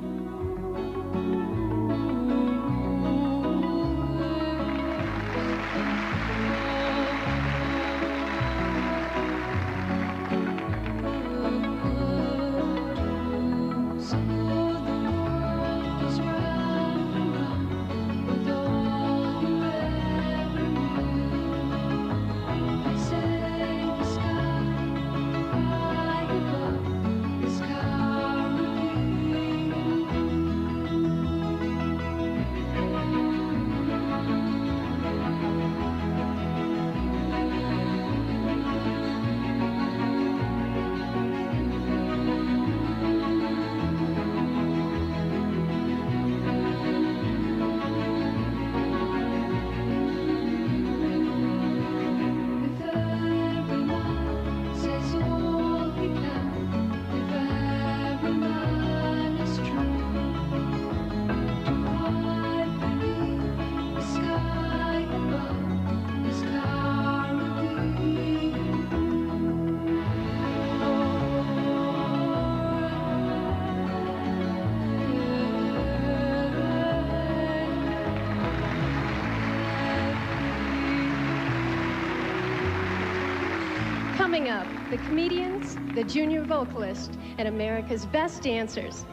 Coming up, the comedians, the junior vocalist, and America's best dancers.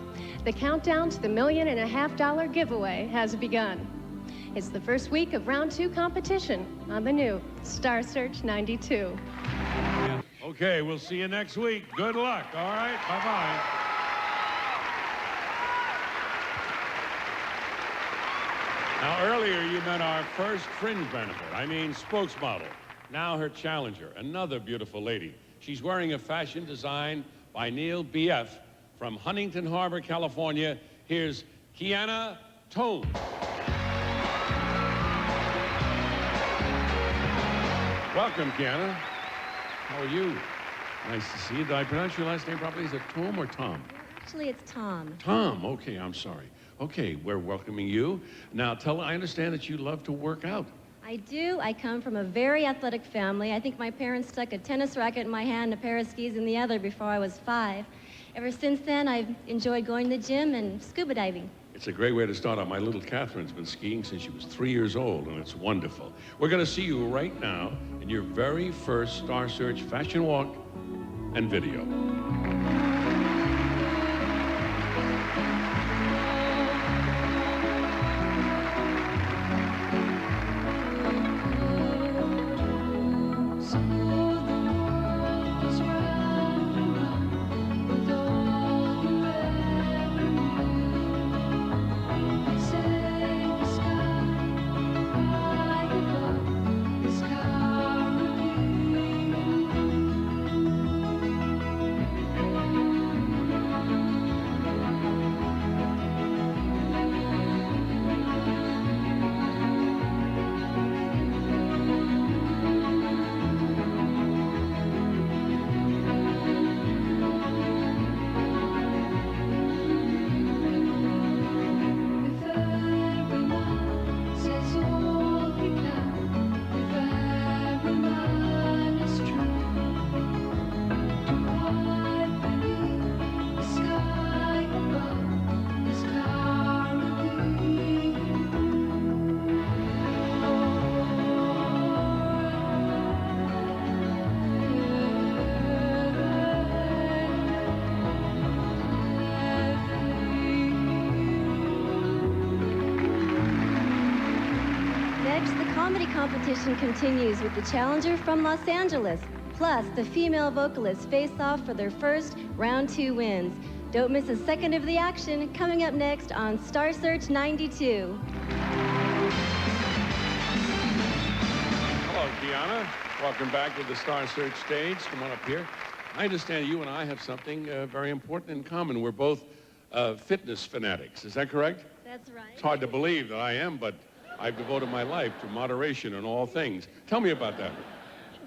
The countdown to the $1.5 million giveaway has begun. It's the first week of round 2 competition on the new Star Search 92. Okay, we'll see you next week. Good luck, all right? Bye-bye. Now, earlier you met our first fringe benefit. I mean, spokesmodel. Now her challenger, another beautiful lady. She's wearing a fashion designed by Neil B.F. from Huntington Harbor, California. Here's Kiana Tone. Welcome, Kiana. How are you? Nice to see you. Did I pronounce your last name properly? Is it Tom or Tom? Actually, it's Tom. Tom, okay, I'm sorry. Okay, we're welcoming you. Now, I understand that you love to work out. I do. I come from a very athletic family. I think my parents stuck a tennis racket in my hand and a pair of skis in the other before I was 5. Ever since then, I've enjoyed going to the gym and scuba diving. It's a great way to start out. My little Catherine's been skiing since she was 3 years old, and it's wonderful. We're going to see you right now in your very first Star Search fashion walk and video. Comedy competition continues with the challenger from Los Angeles. Plus, the female vocalists face off for their first round 2 wins. Don't miss a second of the action coming up next on Star Search 92. Hello, Kiana. Welcome back to the Star Search stage. Come on up here. I understand you and I have something very important in common. We're both fitness fanatics. Is that correct? That's right. It's hard to believe that I am, but I've devoted my life to moderation in all things. Tell me about that.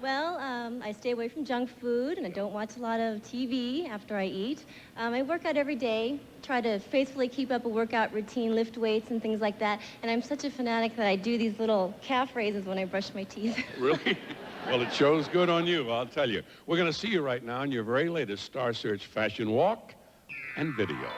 Well, I stay away from junk food, and I don't watch a lot of TV after I eat. I work out every day, try to faithfully keep up a workout routine, lift weights and things like that. And I'm such a fanatic that I do these little calf raises when I brush my teeth. Really? Well, it shows good on you, I'll tell you. We're going to see you right now in your very latest Star Search fashion walk and video.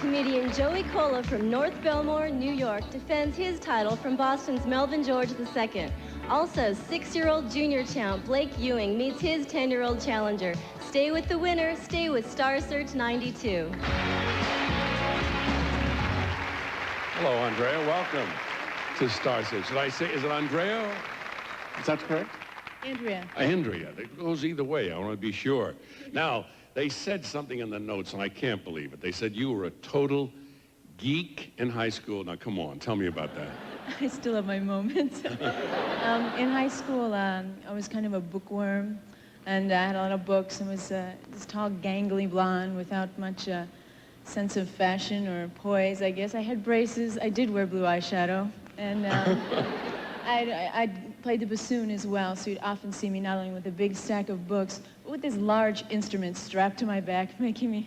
Comedian Joey Cola from North Belmore, New York, defends his title from Boston's Melvin George II. Also, 6-year-old junior champ Blake Ewing meets his 10-year-old challenger. Stay with the winner, stay with Star Search 92. Hello, Andrea. Welcome to Star Search. Should I say, is it Andrea? Is that correct? Andrea. Andrea. It goes either way. I want to be sure. Now, they said something in the notes, and I can't believe it. They said you were a total geek in high school. Now, come on. Tell me about that. I still have my moments. In high school, I was kind of a bookworm, and I had a lot of books, and was this tall, gangly blonde without much sense of fashion or poise, I guess. I had braces. I did wear blue eyeshadow, and I played the bassoon as well, so you'd often see me not only with a big stack of books, but with this large instrument strapped to my back, making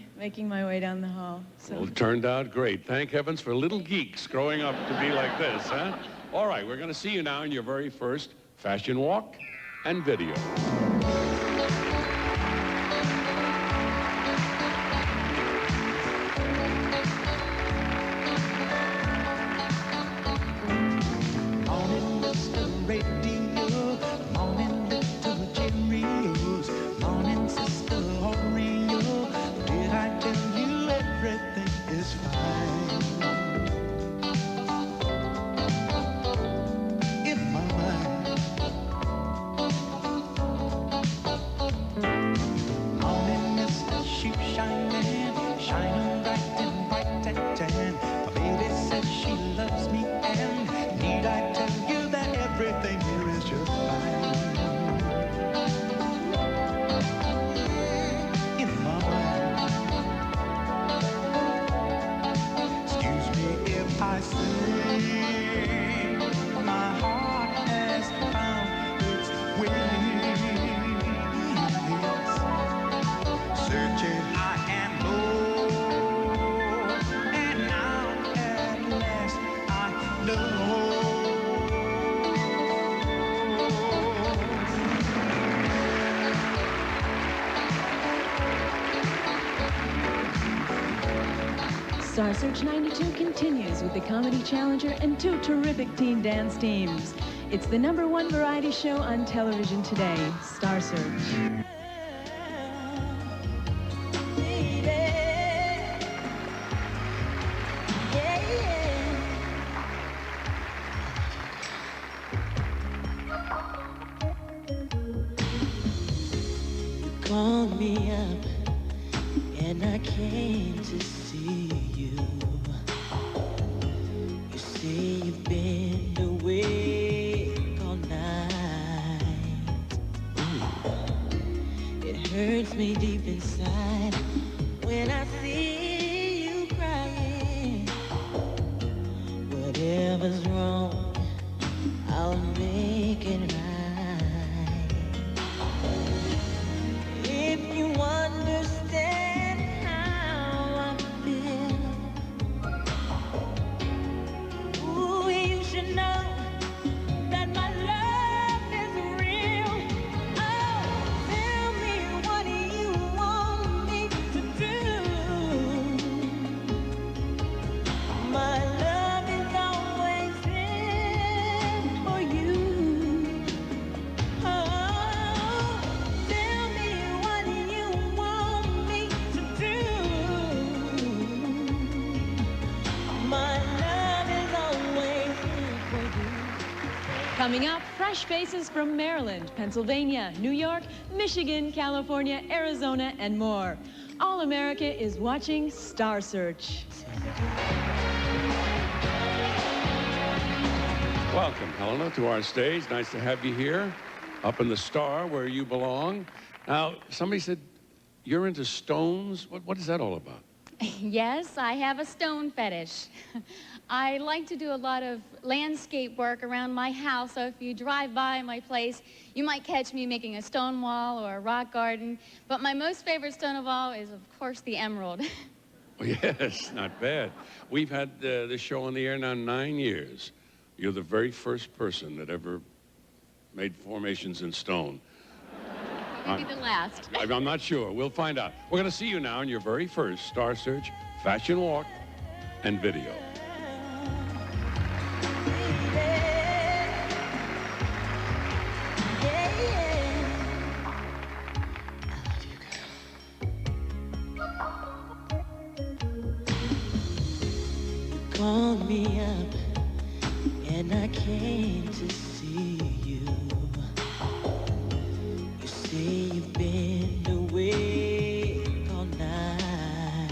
my way down the hall. So. Well, it turned out great. Thank heavens for little geeks growing up to be like this, huh? All right, we're going to see you now in your very first fashion walk and video. Star Search 92 continues with the Comedy Challenger and two terrific teen dance teams. It's the #1 variety show on television today, Star Search. You called me up and I came to see you. You say you've been awake all night. It hurts me deep inside when I see you crying. Whatever's wrong, I'll make it right. If you understand how I feel, ooh, you should know that my love is real. Oh, tell me what you want me to do. My love is always there for you. Oh, tell me what you want me to do. My love is always here for you. Coming up, fresh faces from Maryland, Pennsylvania, New York, Michigan, California, Arizona, and more. All America is watching Star Search. Welcome, Helena, to our stage. Nice to have you here, up in the Star, where you belong. Now, somebody said you're into stones. What is that all about? Yes, I have a stone fetish. I like to do a lot of landscape work around my house, so if you drive by my place, you might catch me making a stone wall or a rock garden. But my most favorite stone of all is, of course, the emerald. Oh, yes, not bad. We've had this show on the air now 9 years. You're the very first person that ever made formations in stone. Maybe the last. I'm not sure. We'll find out. We're going to see you now in your very first Star Search fashion walk and video. Called me up when I came to see you. You say you've been awake all night.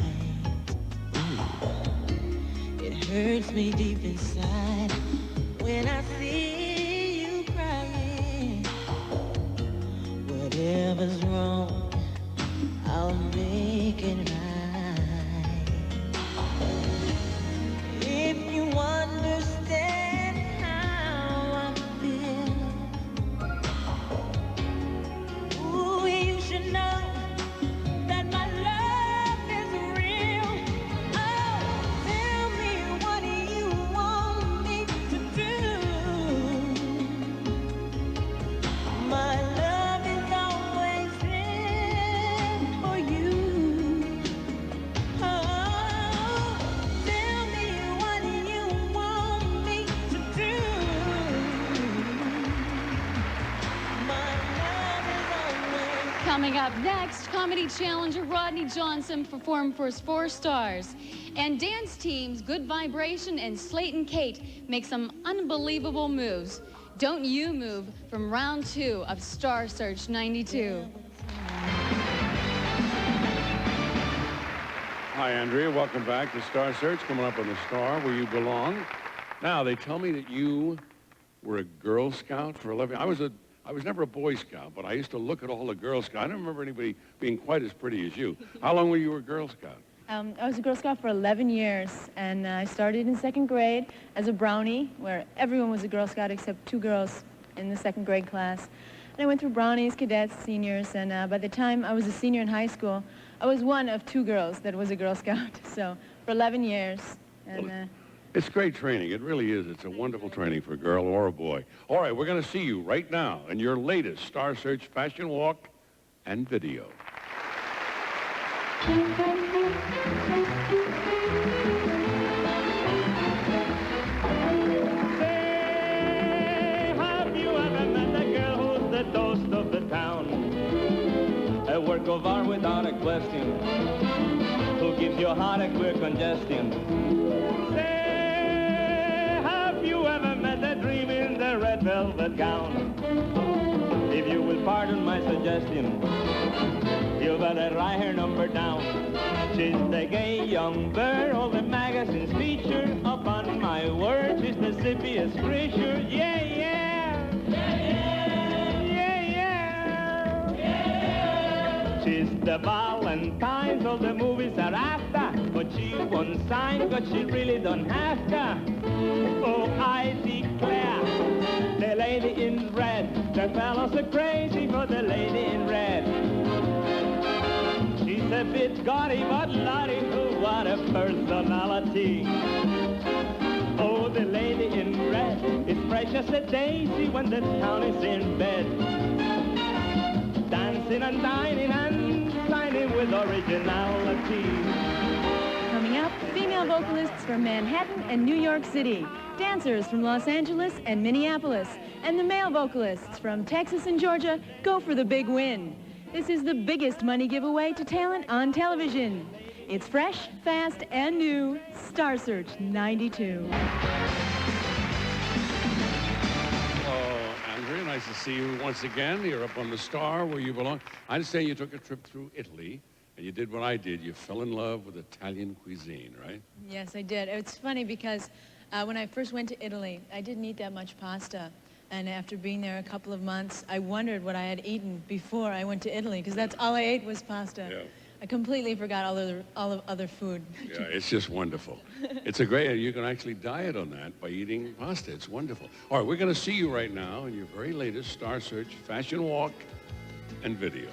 Ooh. It hurts me deep inside when I see you crying. Whatever's wrong, I'll make it right. If you understand how I feel, ooh, you should know that my love is real. Oh, tell me what you want me to do. My love is always there for you. Oh, tell me what you want me to do. My love is always. Coming up next, comedy challenger Rodney Johnson performed for his 4 stars. And dance teams Good Vibration and Slate and Kate make some unbelievable moves. Don't you move from round 2 of Star Search 92. Hi, Andrea. Welcome back to Star Search. Coming up on the Star, where you belong. Now, they tell me that you were a Girl Scout for 11. I was never a Boy Scout, but I used to look at all the Girl Scouts. I don't remember anybody being quite as pretty as you. How long were you a Girl Scout? I was a Girl Scout for 11 years, and I started in 2nd grade as a brownie, where everyone was a Girl Scout except 2 girls in the 2nd grade class. And I went through brownies, cadets, seniors, and by the time I was a senior in high school, I was one of 2 girls that was a Girl Scout. So for 11 years. And, It's great training. It really is. It's a wonderful training for a girl or a boy. All right, we're going to see you right now in your latest Star Search fashion walk and video. Have you ever met a girl who's the toast of the town? A work of art without a question, who gives your heart a queer congestion. Say, have you ever met a dream in the red velvet gown? If you will pardon my suggestion, you better write her number down. She's the gay young bird all the magazines feature. Upon my word, she's the zippiest creature. Yeah, yeah. She's the Valentine's all the movies are after, but she won't sign, but she really don't have to. Oh, I declare, the lady in red, the fellows are crazy for the lady in red. She's a bit gaudy, but Lottie, oh, what a personality. Oh, the lady in red is fresh as a daisy when the town is in bed. Dancing and dining and signing with originality. coming up, female vocalists from Manhattan and New York City, dancers from Los Angeles and Minneapolis, and the male vocalists from Texas and Georgia go for the big win. This is the biggest money giveaway to talent on television. It's fresh, fast, and new. Star Search 92. Nice to see you once again. You're up on the Star, where you belong. I understand you took a trip through Italy, and you did what I did. You fell in love with Italian cuisine, right? Yes, I did. It's funny because when I first went to Italy, I didn't eat that much pasta. And after being there a couple of months, I wondered what I had eaten before I went to Italy, because that's all I ate was pasta. Yeah. I completely forgot all of other food. Yeah, it's just wonderful. It's a great, you can actually diet on that by eating pasta. It's wonderful. All right, we're going to see you right now in your very latest Star Search fashion walk and video.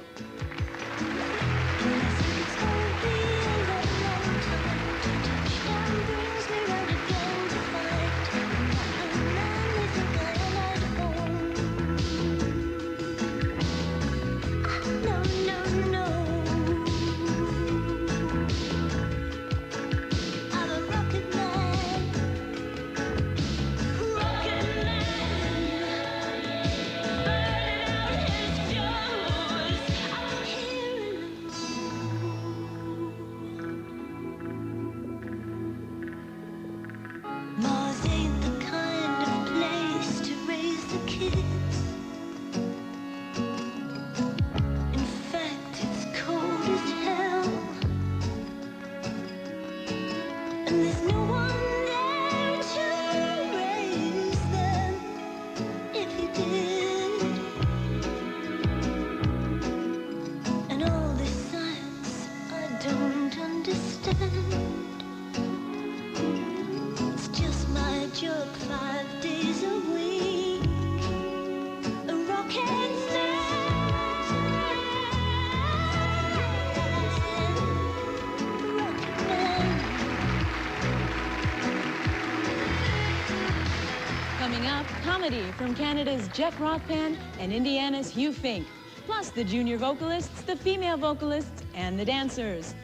Coming up, comedy from Canada's Jeff Rothpan and Indiana's Hugh Fink. Plus the junior vocalists, the female vocalists, and the dancers.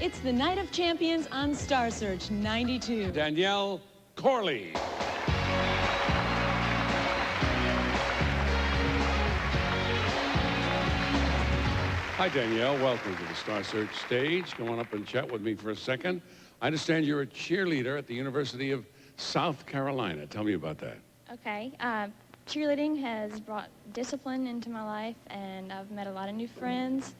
It's the Night of Champions on Star Search 92. Danielle Corley. Hi, Danielle. Welcome to the Star Search stage. Come on up and chat with me for a second. I understand you're a cheerleader at the University of South Carolina. Tell me about that. Okay. Cheerleading has brought discipline into my life, and I've met a lot of new friends,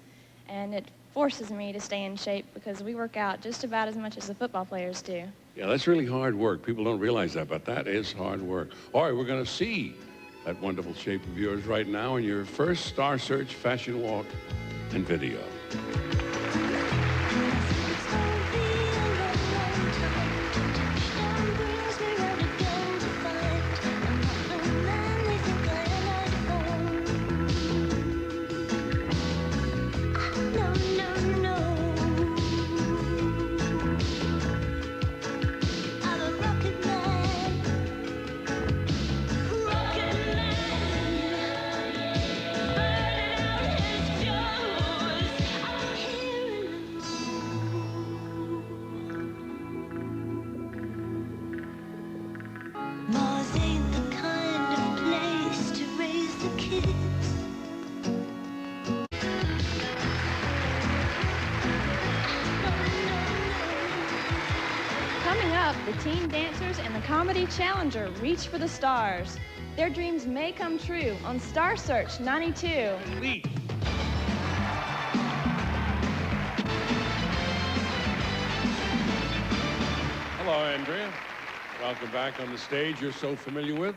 and it forces me to stay in shape because we work out just about as much as the football players do. Yeah, that's really hard work. People don't realize that, but that is hard work. All right, we're going to see that wonderful shape of yours right now in your first Star Search fashion walk and video. Coming up, the teen dancers and the comedy challenger reach for the stars. Their dreams may come true on Star Search 92. Hello, Andrea. Welcome back on the stage you're so familiar with.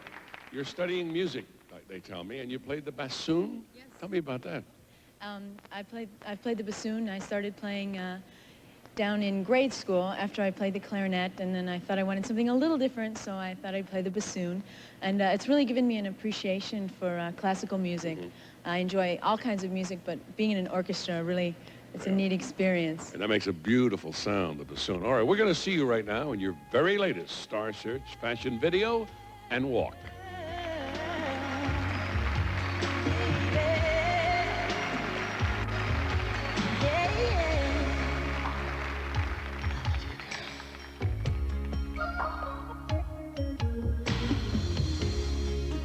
You're studying music, they tell me, and you played the bassoon? Yes. Tell me about that. I played the bassoon. I started playing down in grade school after I played the clarinet, and then I thought I wanted something a little different, so I thought I'd play the bassoon. And it's really given me an appreciation for classical music. I enjoy all kinds of music, but being in an orchestra, really, it's a neat experience. And that makes a beautiful sound, the bassoon. All right, we're going to see you right now in your very latest Star Search fashion video and walk.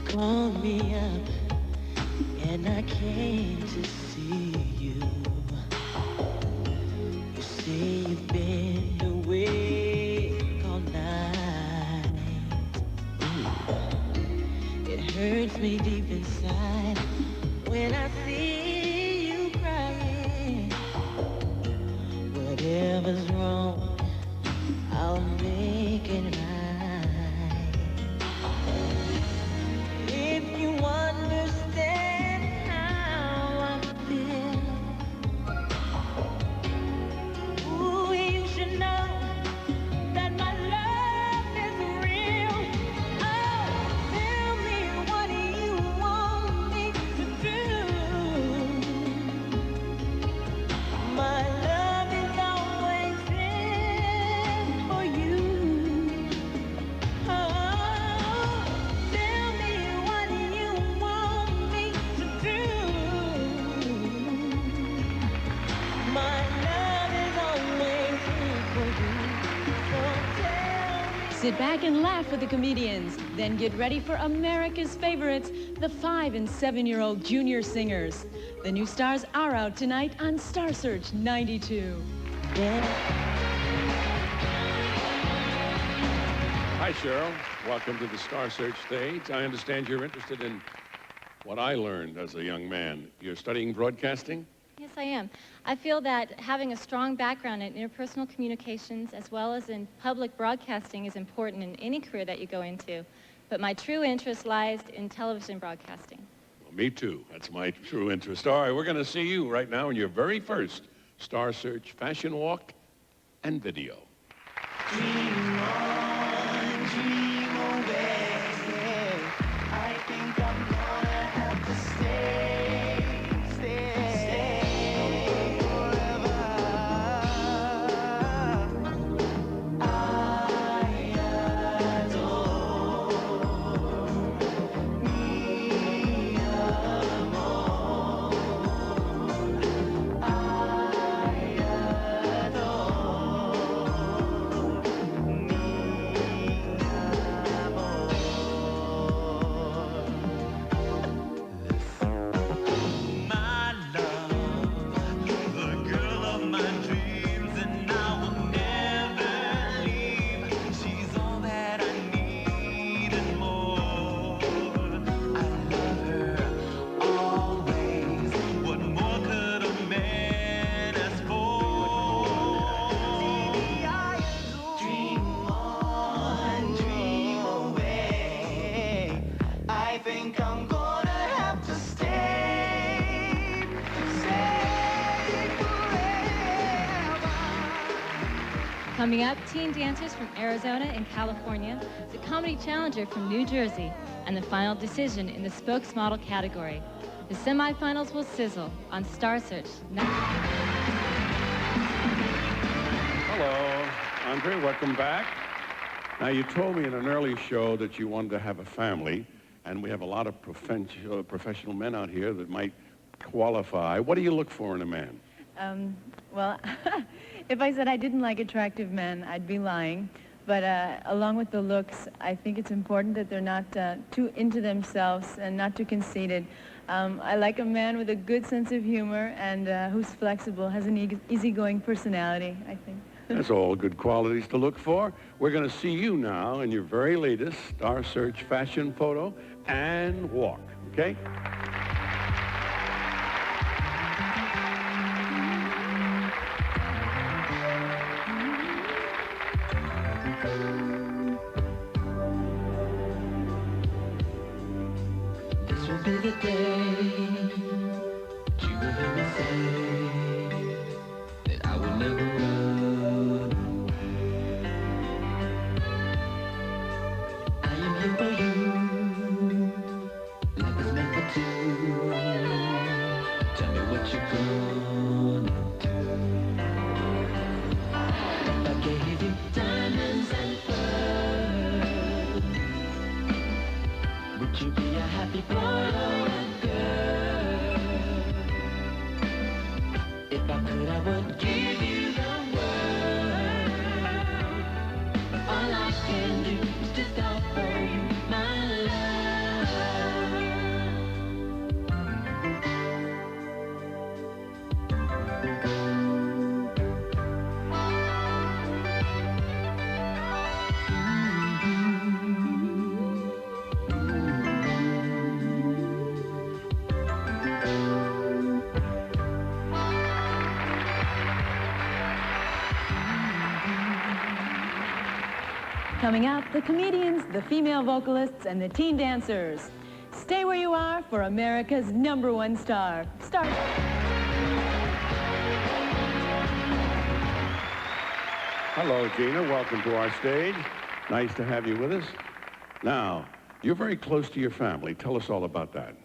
Call me up and I came to see you. You say you've been awake all night. It hurts me deep inside when I see you crying. Whatever's wrong, I'll make it right. If you understand how I feel, ooh, you should know that my love is real. Oh, tell me what you want me to do. My love is always there for you. Oh, tell me what you want me to do. My love is always here for you. So tell me. Sit back and laugh with the comedians. Then get ready for America's favorites, the 5- and 7-year-old junior singers. The new stars are out tonight on Star Search 92. Hi, Cheryl. Welcome to the Star Search stage. I understand you're interested in what I learned as a young man. You're studying broadcasting? Yes, I am. I feel that having a strong background in interpersonal communications as well as in public broadcasting is important in any career that you go into. But my true interest lies in television broadcasting. Well, me too. That's my true interest. All right, we're going to see you right now in your very first Star Search fashion walk and video. Dream on, dream away. I think I'm gonna have to stay forever. I adore Coming up, teen dancers from Arizona and California, the comedy challenger from New Jersey, and the final decision in the spokesmodel category. The semifinals will sizzle on Star Search. Hello, Andre, welcome back. Now, you told me in an early show that you wanted to have a family, and we have a lot of professional men out here that might qualify. What do you look for in a man? Well, if I said I didn't like attractive men, I'd be lying. But along with the looks, I think it's important that they're not too into themselves and not too conceited. I like a man with a good sense of humor and who's flexible, has an easygoing personality, I think. That's all good qualities to look for. We're going to see you now in your very latest Star Search fashion photo and walk, okay? This will be the day you will hear me say that I will never run away. I am here for you, love is meant for two. Tell me what you're gonna do. If I gave you diamonds and pearls, would you be a happy boy or a girl? If I could, I would give you the world. All I can do is just offer you my Coming up, the comedians, the female vocalists, and the teen dancers. Stay where you are for America's #1 star. Start. Hello, Gina. Welcome to our stage. Nice to have you with us. Now, you're very close to your family. Tell us all about that.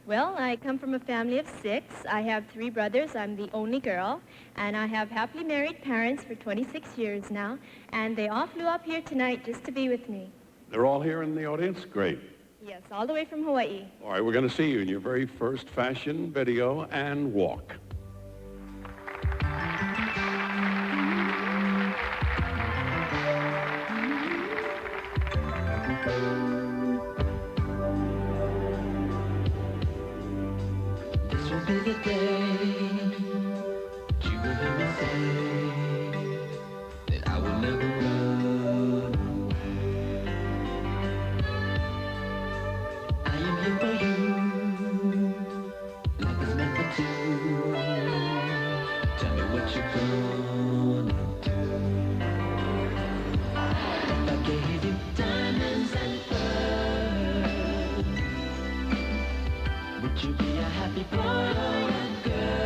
Well, I come from a family of 6. I have 3 brothers. I'm the only girl. And I have happily married parents for 26 years now. And they all flew up here tonight just to be with me. They're all here in the audience? Great. Yes, all the way from Hawaii. All right, we're going to see you in your very first fashion video and walk. This will be the day you will hear me say that I will never run away. I am here for you, love is meant for two. Tell me what you're gonna do. If I gave you diamonds and pearls, would you be a happy boy or a girl?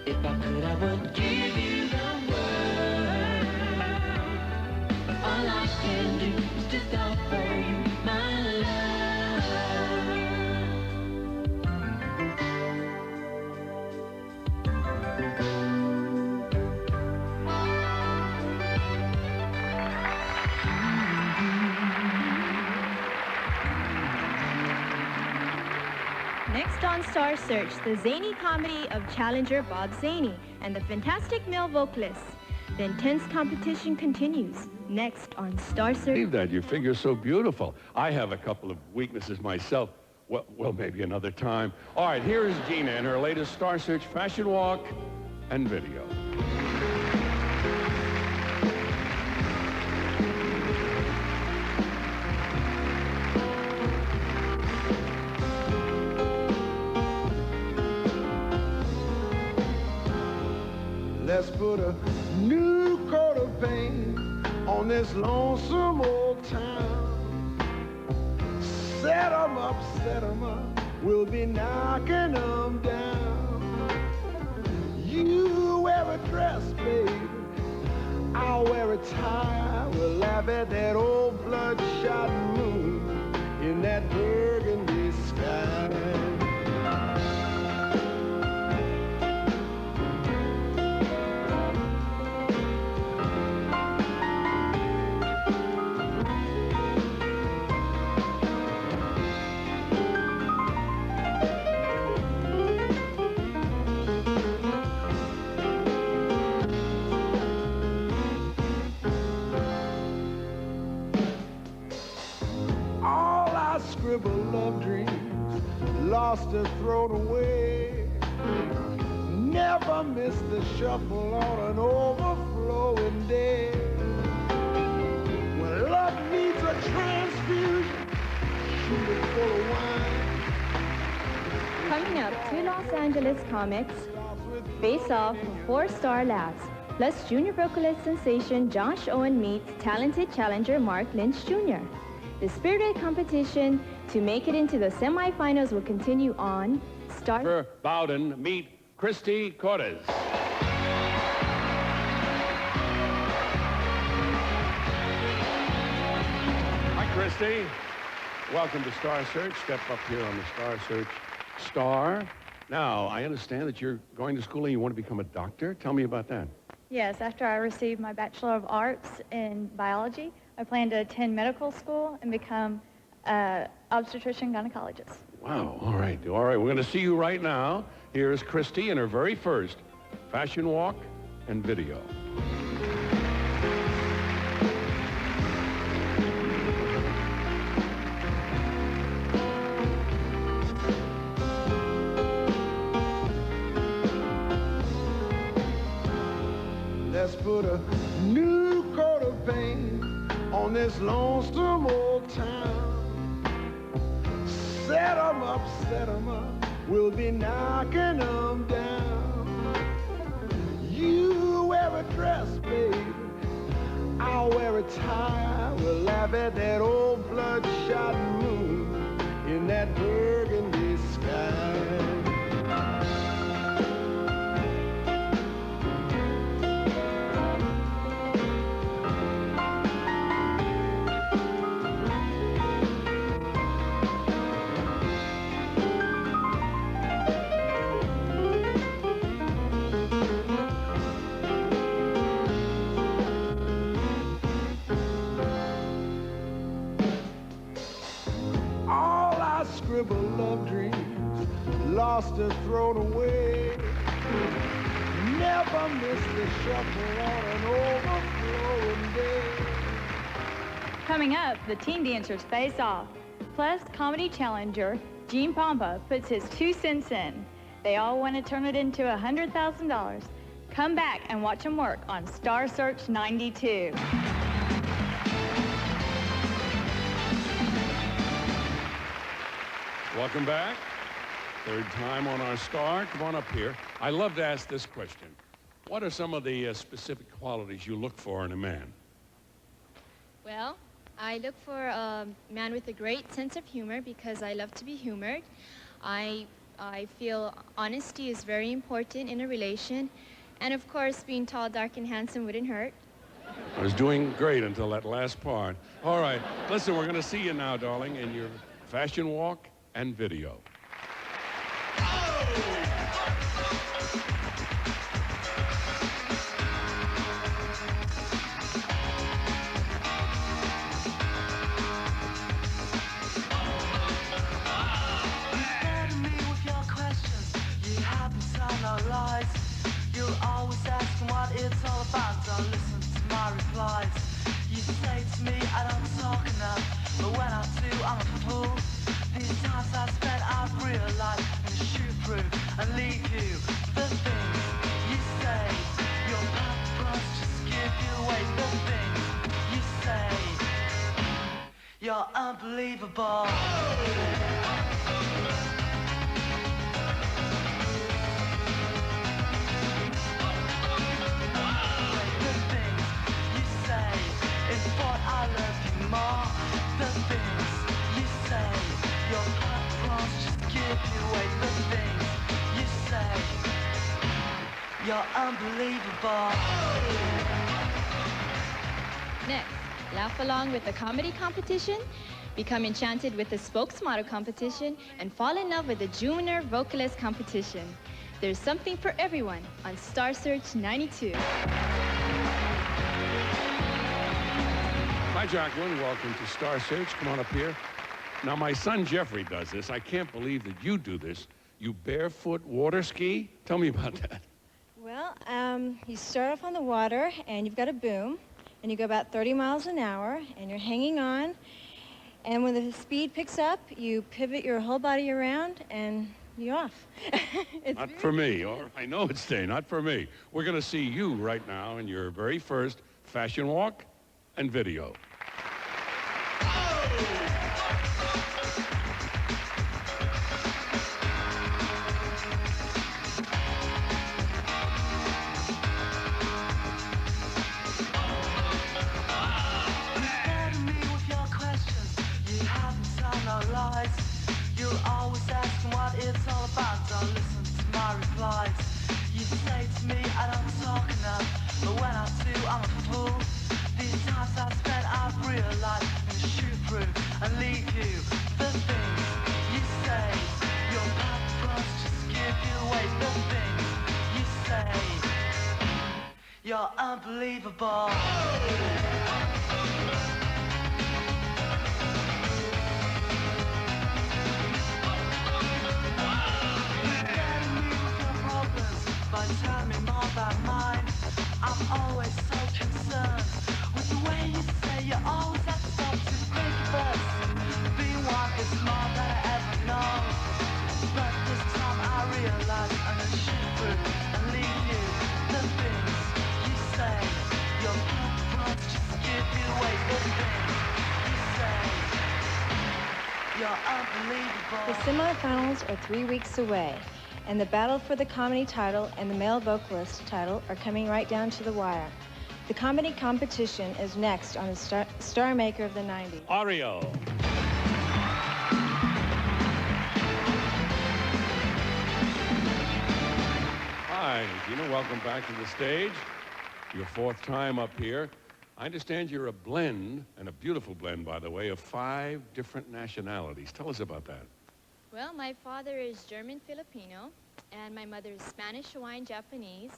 If I could, I would give you the world. All I can do is just offer you my Next on Star Search, the zany comedy of challenger Bob Zaney and the fantastic male vocalists. The intense competition continues. Next on Star Search. Believe that. Your figure's so beautiful. I have a couple of weaknesses myself. Well, maybe another time. All right, here is Gina in her latest Star Search fashion walk and video. Let's put a new coat of paint on this lonesome old town. Set 'em up, we'll be knocking 'em down. You wear wear a dress, baby, I'll wear a tie. We'll laugh at that old bloodshot moon in that burgundy sky. Scribble love dreams, lost or thrown away. Never miss the shuffle on an overflowing day. When love needs a transfusion, shoot it full of wine. Coming up, 2 Los Angeles comics face off for 4-star lads. Plus, junior vocalist sensation Josh Owen meets talented challenger Mark Lynch Jr. The spirited competition to make it into the semifinals will continue on Star. Bowden, meet Christy Cortez. Hi, Christy. Welcome to Star Search. Step up here on the Star Search Star. Now, I understand that you're going to school and you want to become a doctor. Tell me about that. Yes, after I receive my Bachelor of Arts in Biology, I plan to attend medical school and become an obstetrician gynecologist. Wow, all right. We're going to see you right now. Here's Christy in her very first fashion walk and video. Let's put a new coat of paint on this lonesome old town. Set 'em up, we'll be knocking 'em down. You wear a dress, baby, I'll wear a tie. We'll laugh at that old bloodshot moon in that burgundy sky. Scribble love dreams, lost or thrown away. Never miss the shuffle on an overflowing day. Coming up, the teen dancers face off. Plus, comedy challenger Gene Pompa puts his 2 cents in. They all want to turn it into $100,000. Come back and watch them work on Star Search 92. Welcome back. Third time on our Star. Come on up here. I love to ask this question. What are some of the specific qualities you look for in a man? Well, I look for a man with a great sense of humor because I love to be humored. I feel honesty is very important in a relation. And of course, being tall, dark, and handsome wouldn't hurt. I was doing great until that last part. All right. Listen, we're going to see you now, darling, in your fashion walk and video. You'll always ask me what it's all about. Don't listen to my replies. You say to me I don't talk enough, but when I do, I'm a fool. These times I spent, I've realized and shoot through and leave you. The things you say, your purpose just give you away. The things you say, you're unbelievable. The things you say, your heart just give you away. The things you say, You're unbelievable. Next, laugh along with the comedy competition, become enchanted with the Spokesmodel competition, and fall in love with the junior vocalist competition. There's something for everyone on Star Search 92. Hi, Jacqueline. Welcome to Star Search. Come on up here. Now, my son Jeffrey does this. I can't believe that you do this. You barefoot water ski? Tell me about that. Well, you start off on the water, and you've got a boom, and you go about 30 miles an hour, and you're hanging on. And when the speed picks up, you pivot your whole body around, and you're off. Not for me. I know it's day, not for me. We're going to see you right now in your very first fashion walk and video. You'll always ask me what it's all about. Don't listen to my replies. You say to me I don't talk enough, but when I do, I'm a fool. These times I've spent, I've realized I'm gonna shoot through and leave you. The things you say, your paparazzi just give you away. The things you say, you're unbelievable. But tell me more about mine. I'm always so concerned with the way you say you always have to stop to think first. Being one is more than I ever know. But this time I realize I'm gonna shoot through and leave you. The things you say, your paparazzi just give you away. The things you say, you're unbelievable. The semifinals are 3 weeks away, and the battle for the comedy title and the male vocalist title are coming right down to the wire. The comedy competition is next on the Star Maker of the 90s. Ario. Hi, Gina. Welcome back to the stage. Your fourth time up here. I understand you're a blend, and a beautiful blend, by the way, of 5 different nationalities. Tell us about that. Well, my father is German Filipino, and my mother is Spanish, Hawaiian, Japanese,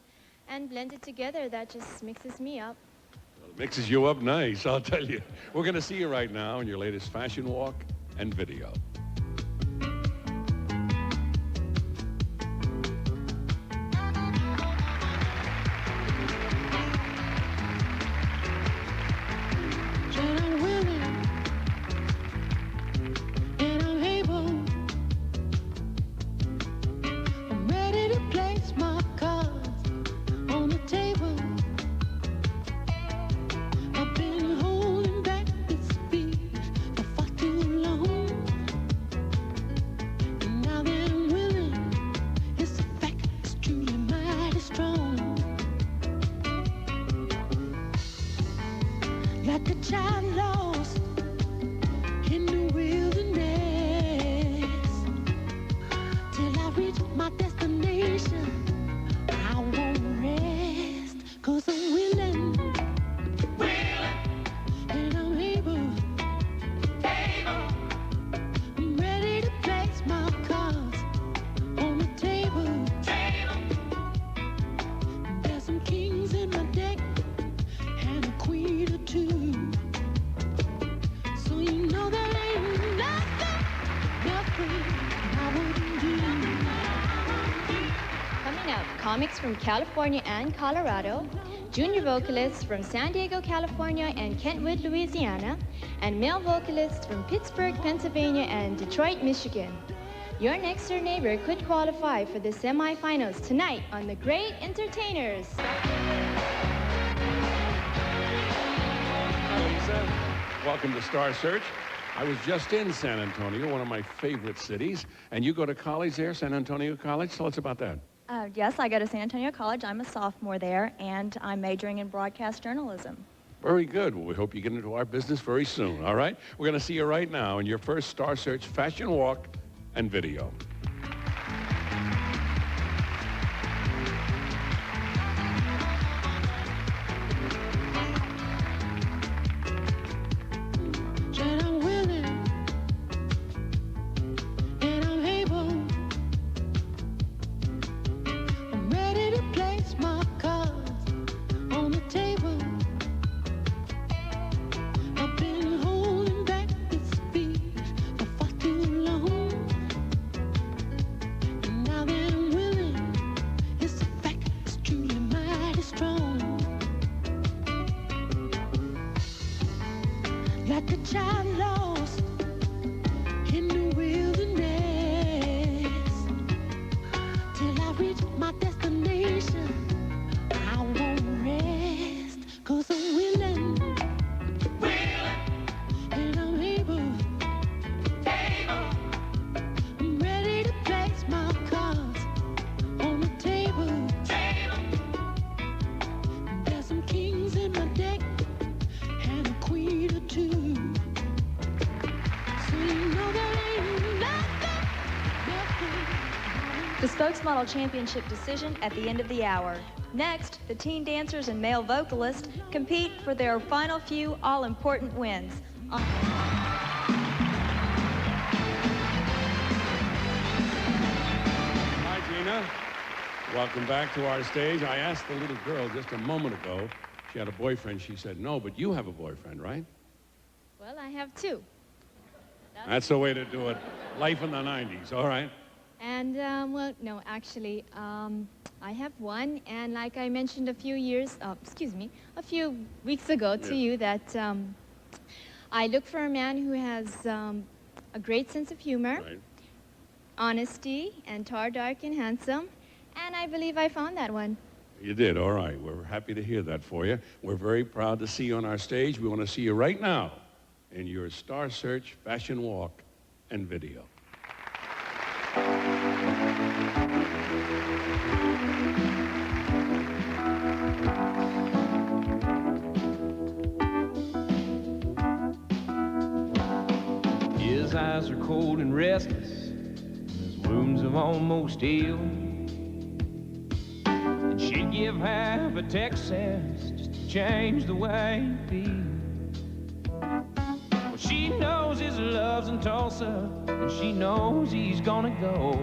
and blended together, that just mixes me up. Well, it mixes you up nice, I'll tell you. We're going to see you right now in your latest fashion walk and video. Like a child lost in the wilderness, till I reach my destination. I won't rest, 'cause I'm willing, and I'm able, I'm ready to place my cards on the table. There's some kings in my deck and a queen or two. So you know there ain't nothing I wouldn't do. Coming up, comics from California and Colorado, junior vocalists from San Diego, California and Kentwood, Louisiana, and male vocalists from Pittsburgh, Pennsylvania and Detroit, Michigan. Your next door neighbor could qualify for the semifinals tonight on The Great Entertainers. Lisa, welcome to Star Search. I was just in San Antonio, one of my favorite cities, and you go to college there, San Antonio College. Tell us about that. Yes, I go to San Antonio College. I'm a sophomore there, and I'm majoring in broadcast journalism. Very good. Well, we hope you get into our business very soon, all right? We're going to see you right now in your first Star Search fashion walk and video. compilation. I won't rest, 'cause I'm willing. And I'm able. I'm ready to place my cards on the table. There's some kings in my deck and a queen or two. So you know there ain't nothing. The Spokesmodel Championship decision at the end of the hour. Next, the teen dancers and male vocalists compete for their final few all-important wins. Hi, Gina. Welcome back to our stage. I asked the little girl just a moment ago. She had a boyfriend. She said, no, but you have a boyfriend, right? Well, I have two. That's the way to do it. Life in the 90s, all right? And, well, no, actually, I have one, and like I mentioned a few weeks ago to you, that I look for a man who has a great sense of humor, honesty, and tall, dark, and handsome, and I believe I found that one. You did, all right. We're happy to hear that for you. We're very proud to see you on our stage. We want to see you right now in your Star Search fashion walk and video. His eyes are cold and restless, his wounds have almost healed. And she'd give half a Texas just to change the way he feels. Well, she knows his love's in Tulsa, and she knows he's gonna go.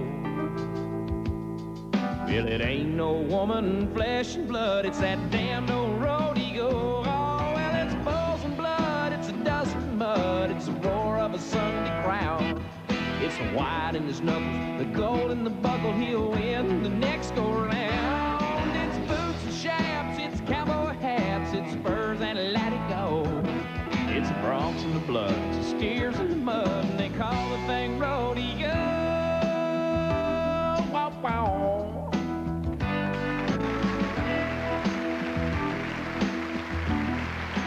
Well, it ain't no woman, flesh and blood, it's that damned old rodeo. Oh, well, it's bulls and blood, it's a dust and mud, it's the roar of a Sunday crowd. It's the white in his knuckles, the gold in the buckle, he'll win the next go round. It's boots and chaps, it's cowboy hats, it's spurs and let it go. It's the broncs and the blood, it's the steers in the mud, and they call the thing rodeo. Wow, wow.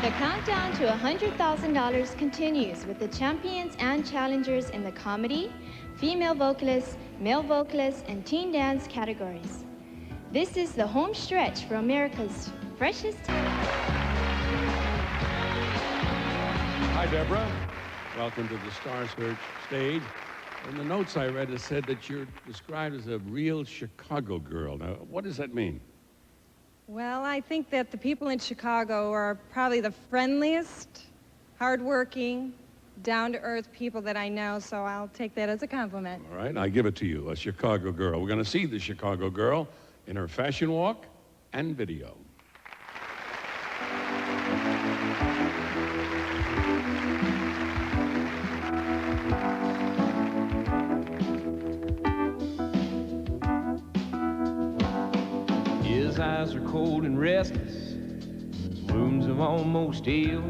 The countdown to $100,000 continues with the champions and challengers in the comedy, female vocalists, male vocalists, and teen dance categories. This is the home stretch for America's freshest. Hi, Deborah. Welcome to the Star Search stage. In the notes I read, it said that you're described as a real Chicago girl. Now, what does that mean? Well, I think that the people in Chicago are probably the friendliest, hardworking, down-to-earth people that I know, so I'll take that as a compliment. All right, I give it to you, a Chicago girl. We're going to see the Chicago girl in her fashion walk and video. His eyes are cold and restless, his wounds have almost healed.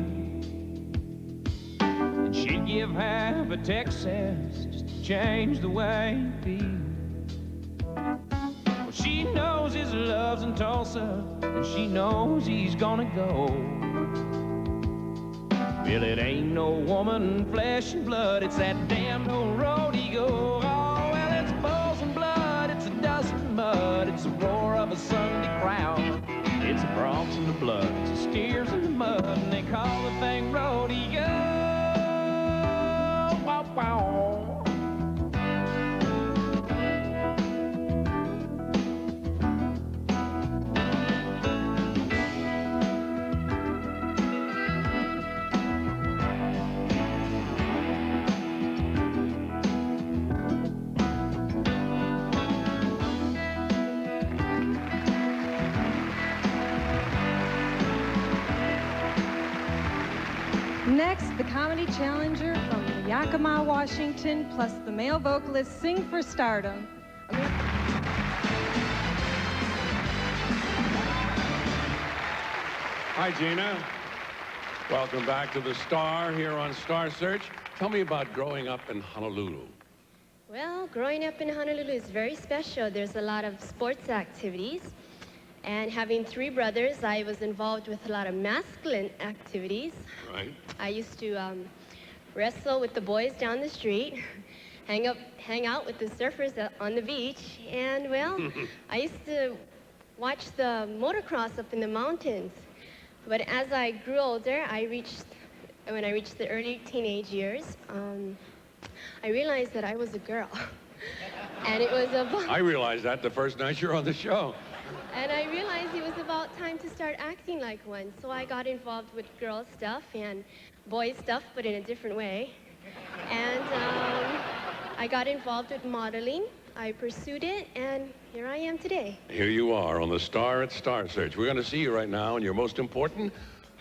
And she'd give half a Texas just to change the way he feels. Well, she knows his love's in Tulsa, and she knows he's gonna go. Well, it ain't no woman, flesh and blood, it's that damned old rodeo. Oh, well, it's bulls and blood, it's the dust and mud, it's the roar of a Sunday crowd. It's the broncs and the blood, it's the steers in the mud, and they call the thing rodeo. Wow, wow. Next, the comedy challenger from Yakima, Washington, plus the male vocalist Sing for Stardom. Hi, Gina. Welcome back to the Star here on Star Search. Tell me about growing up in Honolulu. Well, growing up in Honolulu is very special. There's a lot of sports activities. And having 3 brothers, I was involved with a lot of masculine activities. Right. I used to wrestle with the boys down the street, hang out with the surfers on the beach, and well, I used to watch the motocross up in the mountains. But as I grew older, when I reached the early teenage years, I realized that I was a girl. And it was about... I realized that the first night you're on the show. And I realized it was about time to start acting like one. So I got involved with girl stuff and boy stuff, but in a different way. And I got involved with modeling. I pursued it, and here I am today. Here you are on the Star at Star Search. We're going to see you right now in your most important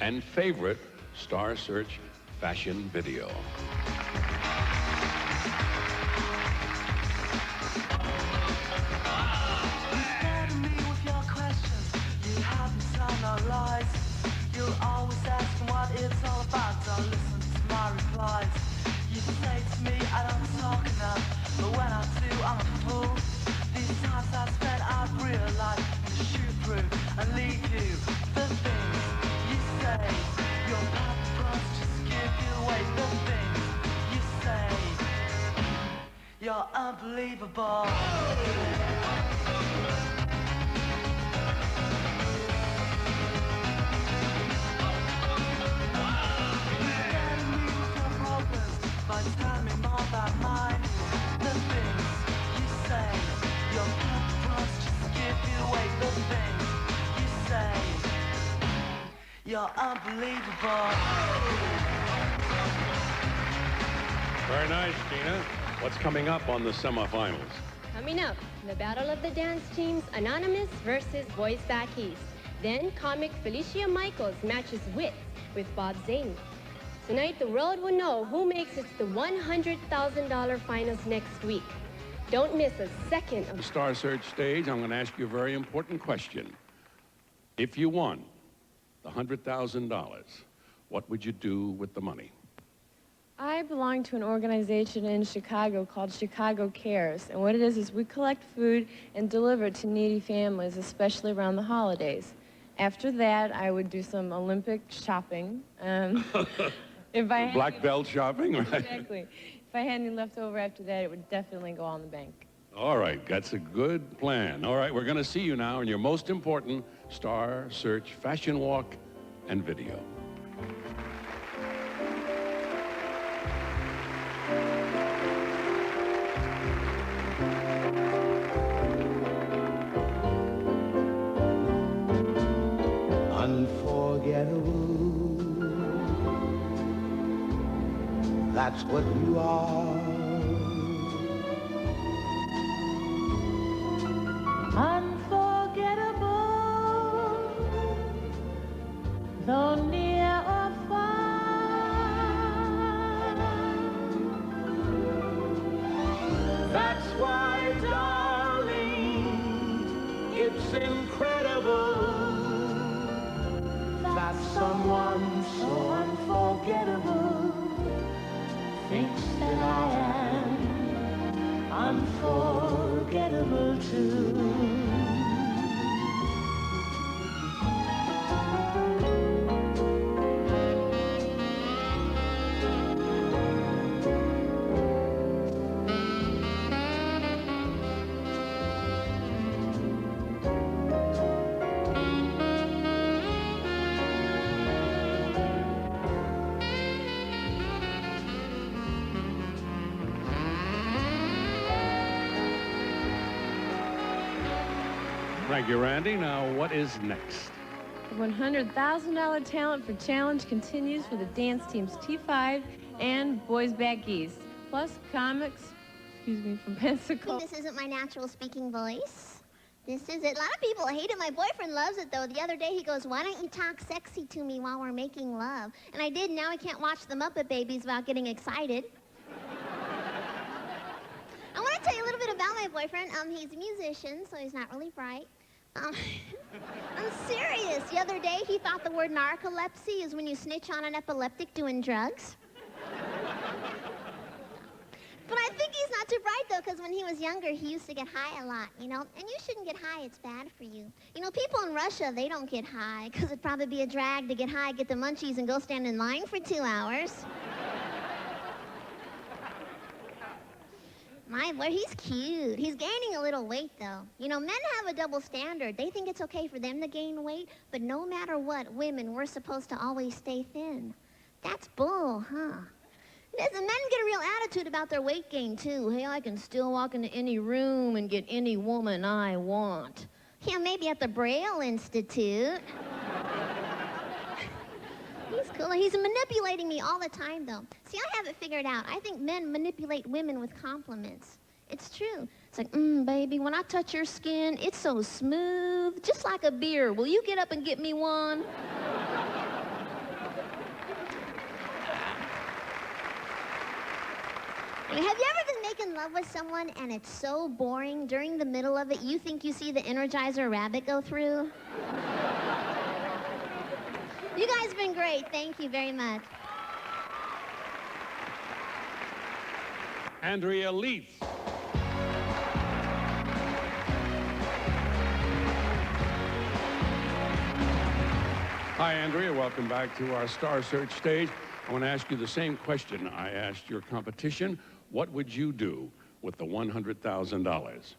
and favorite Star Search fashion video. You'll always ask me what it's all about. Don't listen to my replies. You say to me I don't talk enough, but when I do, I'm a fool. These times I spent, I've realized to shoot through and lead you. The things you say, your purpose just give you away. The things you say, you're unbelievable. Tell me more about mine. The things you say, your purpose just give you away. The things you say, you're unbelievable. Very nice, Gina. What's coming up on the semifinals? Coming up, the Battle of the Dance Teams, Anonymous versus Boys Back East. Then comic Felicia Michaels matches wits with Bob Zane. Tonight, the world will know who makes it to the $100,000 finals next week. Don't miss a second of The Star Search stage, I'm going to ask you a very important question. If you won the $100,000, what would you do with the money? I belong to an organization in Chicago called Chicago Cares, and what it is we collect food and deliver it to needy families, especially around the holidays. After that, I would do some Olympic shopping. Black belt shopping, right? Exactly. If I had any left over after that, it would definitely go on the bank. All right, that's a good plan. All right, we're going to see you now in your most important Star Search fashion walk and video. Unforgettable, that's what you are. Unforgettable, though near or far. That's why, darling, it's incredible that someone so unforgettable thinks that I am unforgettable too. Thank you, Randy. Now, what is next? The $100,000 Talent for Challenge continues for the dance teams T5 and Boys Back East, plus comics, from Pensacola. This isn't my natural speaking voice. This is it. A lot of people hate it. My boyfriend loves it, though. The other day, he goes, "Why don't you talk sexy to me while we're making love?" And I did. Now I can't watch the Muppet Babies without getting excited. I want to tell you a little bit about my boyfriend. He's a musician, so he's not really bright. I'm serious. The other day, he thought the word narcolepsy is when you snitch on an epileptic doing drugs. But I think he's not too bright, though, because when he was was younger, he used to get high a lot, you know? And you shouldn't get high, it's bad for you. You know, people in Russia, they don't get high, because it'd probably be a drag to get high, get the munchies, and go stand in line for 2 hours. My boy, he's cute. He's gaining a little weight, though. You know, men have a double standard. They think it's okay for them to gain weight, but no matter what, women, we're supposed to always stay thin. That's bull, huh? Listen, men get a real attitude about their weight gain, too. Hey, I can still walk into any room and get any woman I want. Yeah, maybe at the Braille Institute. He's cool. He's manipulating me all the time, though. See, I have it figured out. I think men manipulate women with compliments. It's true. It's like, baby, when I touch your skin, it's so smooth, just like a beer. Will you get up and get me one? Have you ever been making love with someone and it's so boring, during the middle of it, you think you see the Energizer rabbit go through? You guys have been great. Thank you very much. Andrea Leith. Hi, Andrea. Welcome back to our Star Search stage. I want to ask you the same question I asked your competition. What would you do with the $100,000?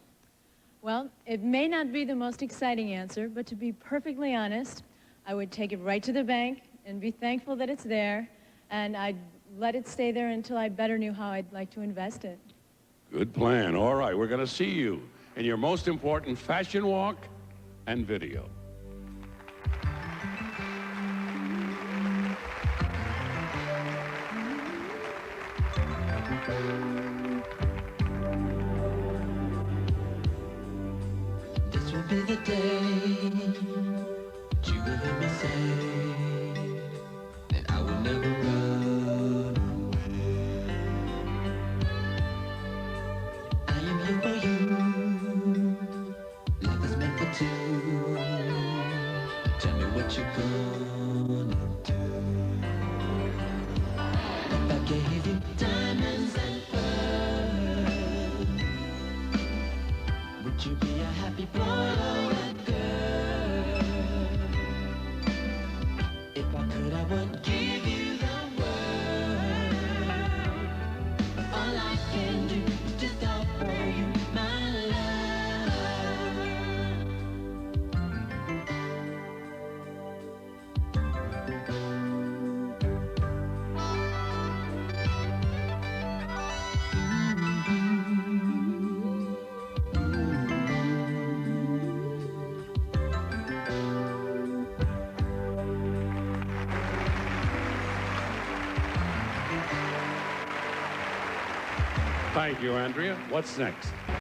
Well, it may not be the most exciting answer, but to be perfectly honest, I would take it right to the bank and be thankful that it's there, and I'd let it stay there until I better knew how I'd like to invest it. Good plan. All right, we're going to see you in your most important fashion walk and video. This will be the day that you will hear me say that I will never run away. I am here for you. Love is meant for two. Tell me what you're gonna do. If I gave you diamonds and pearls, would you be a happy boy or a girl? If I could, I would give you the world. All I can do is just offer you my Thank you, Andrea. What's next?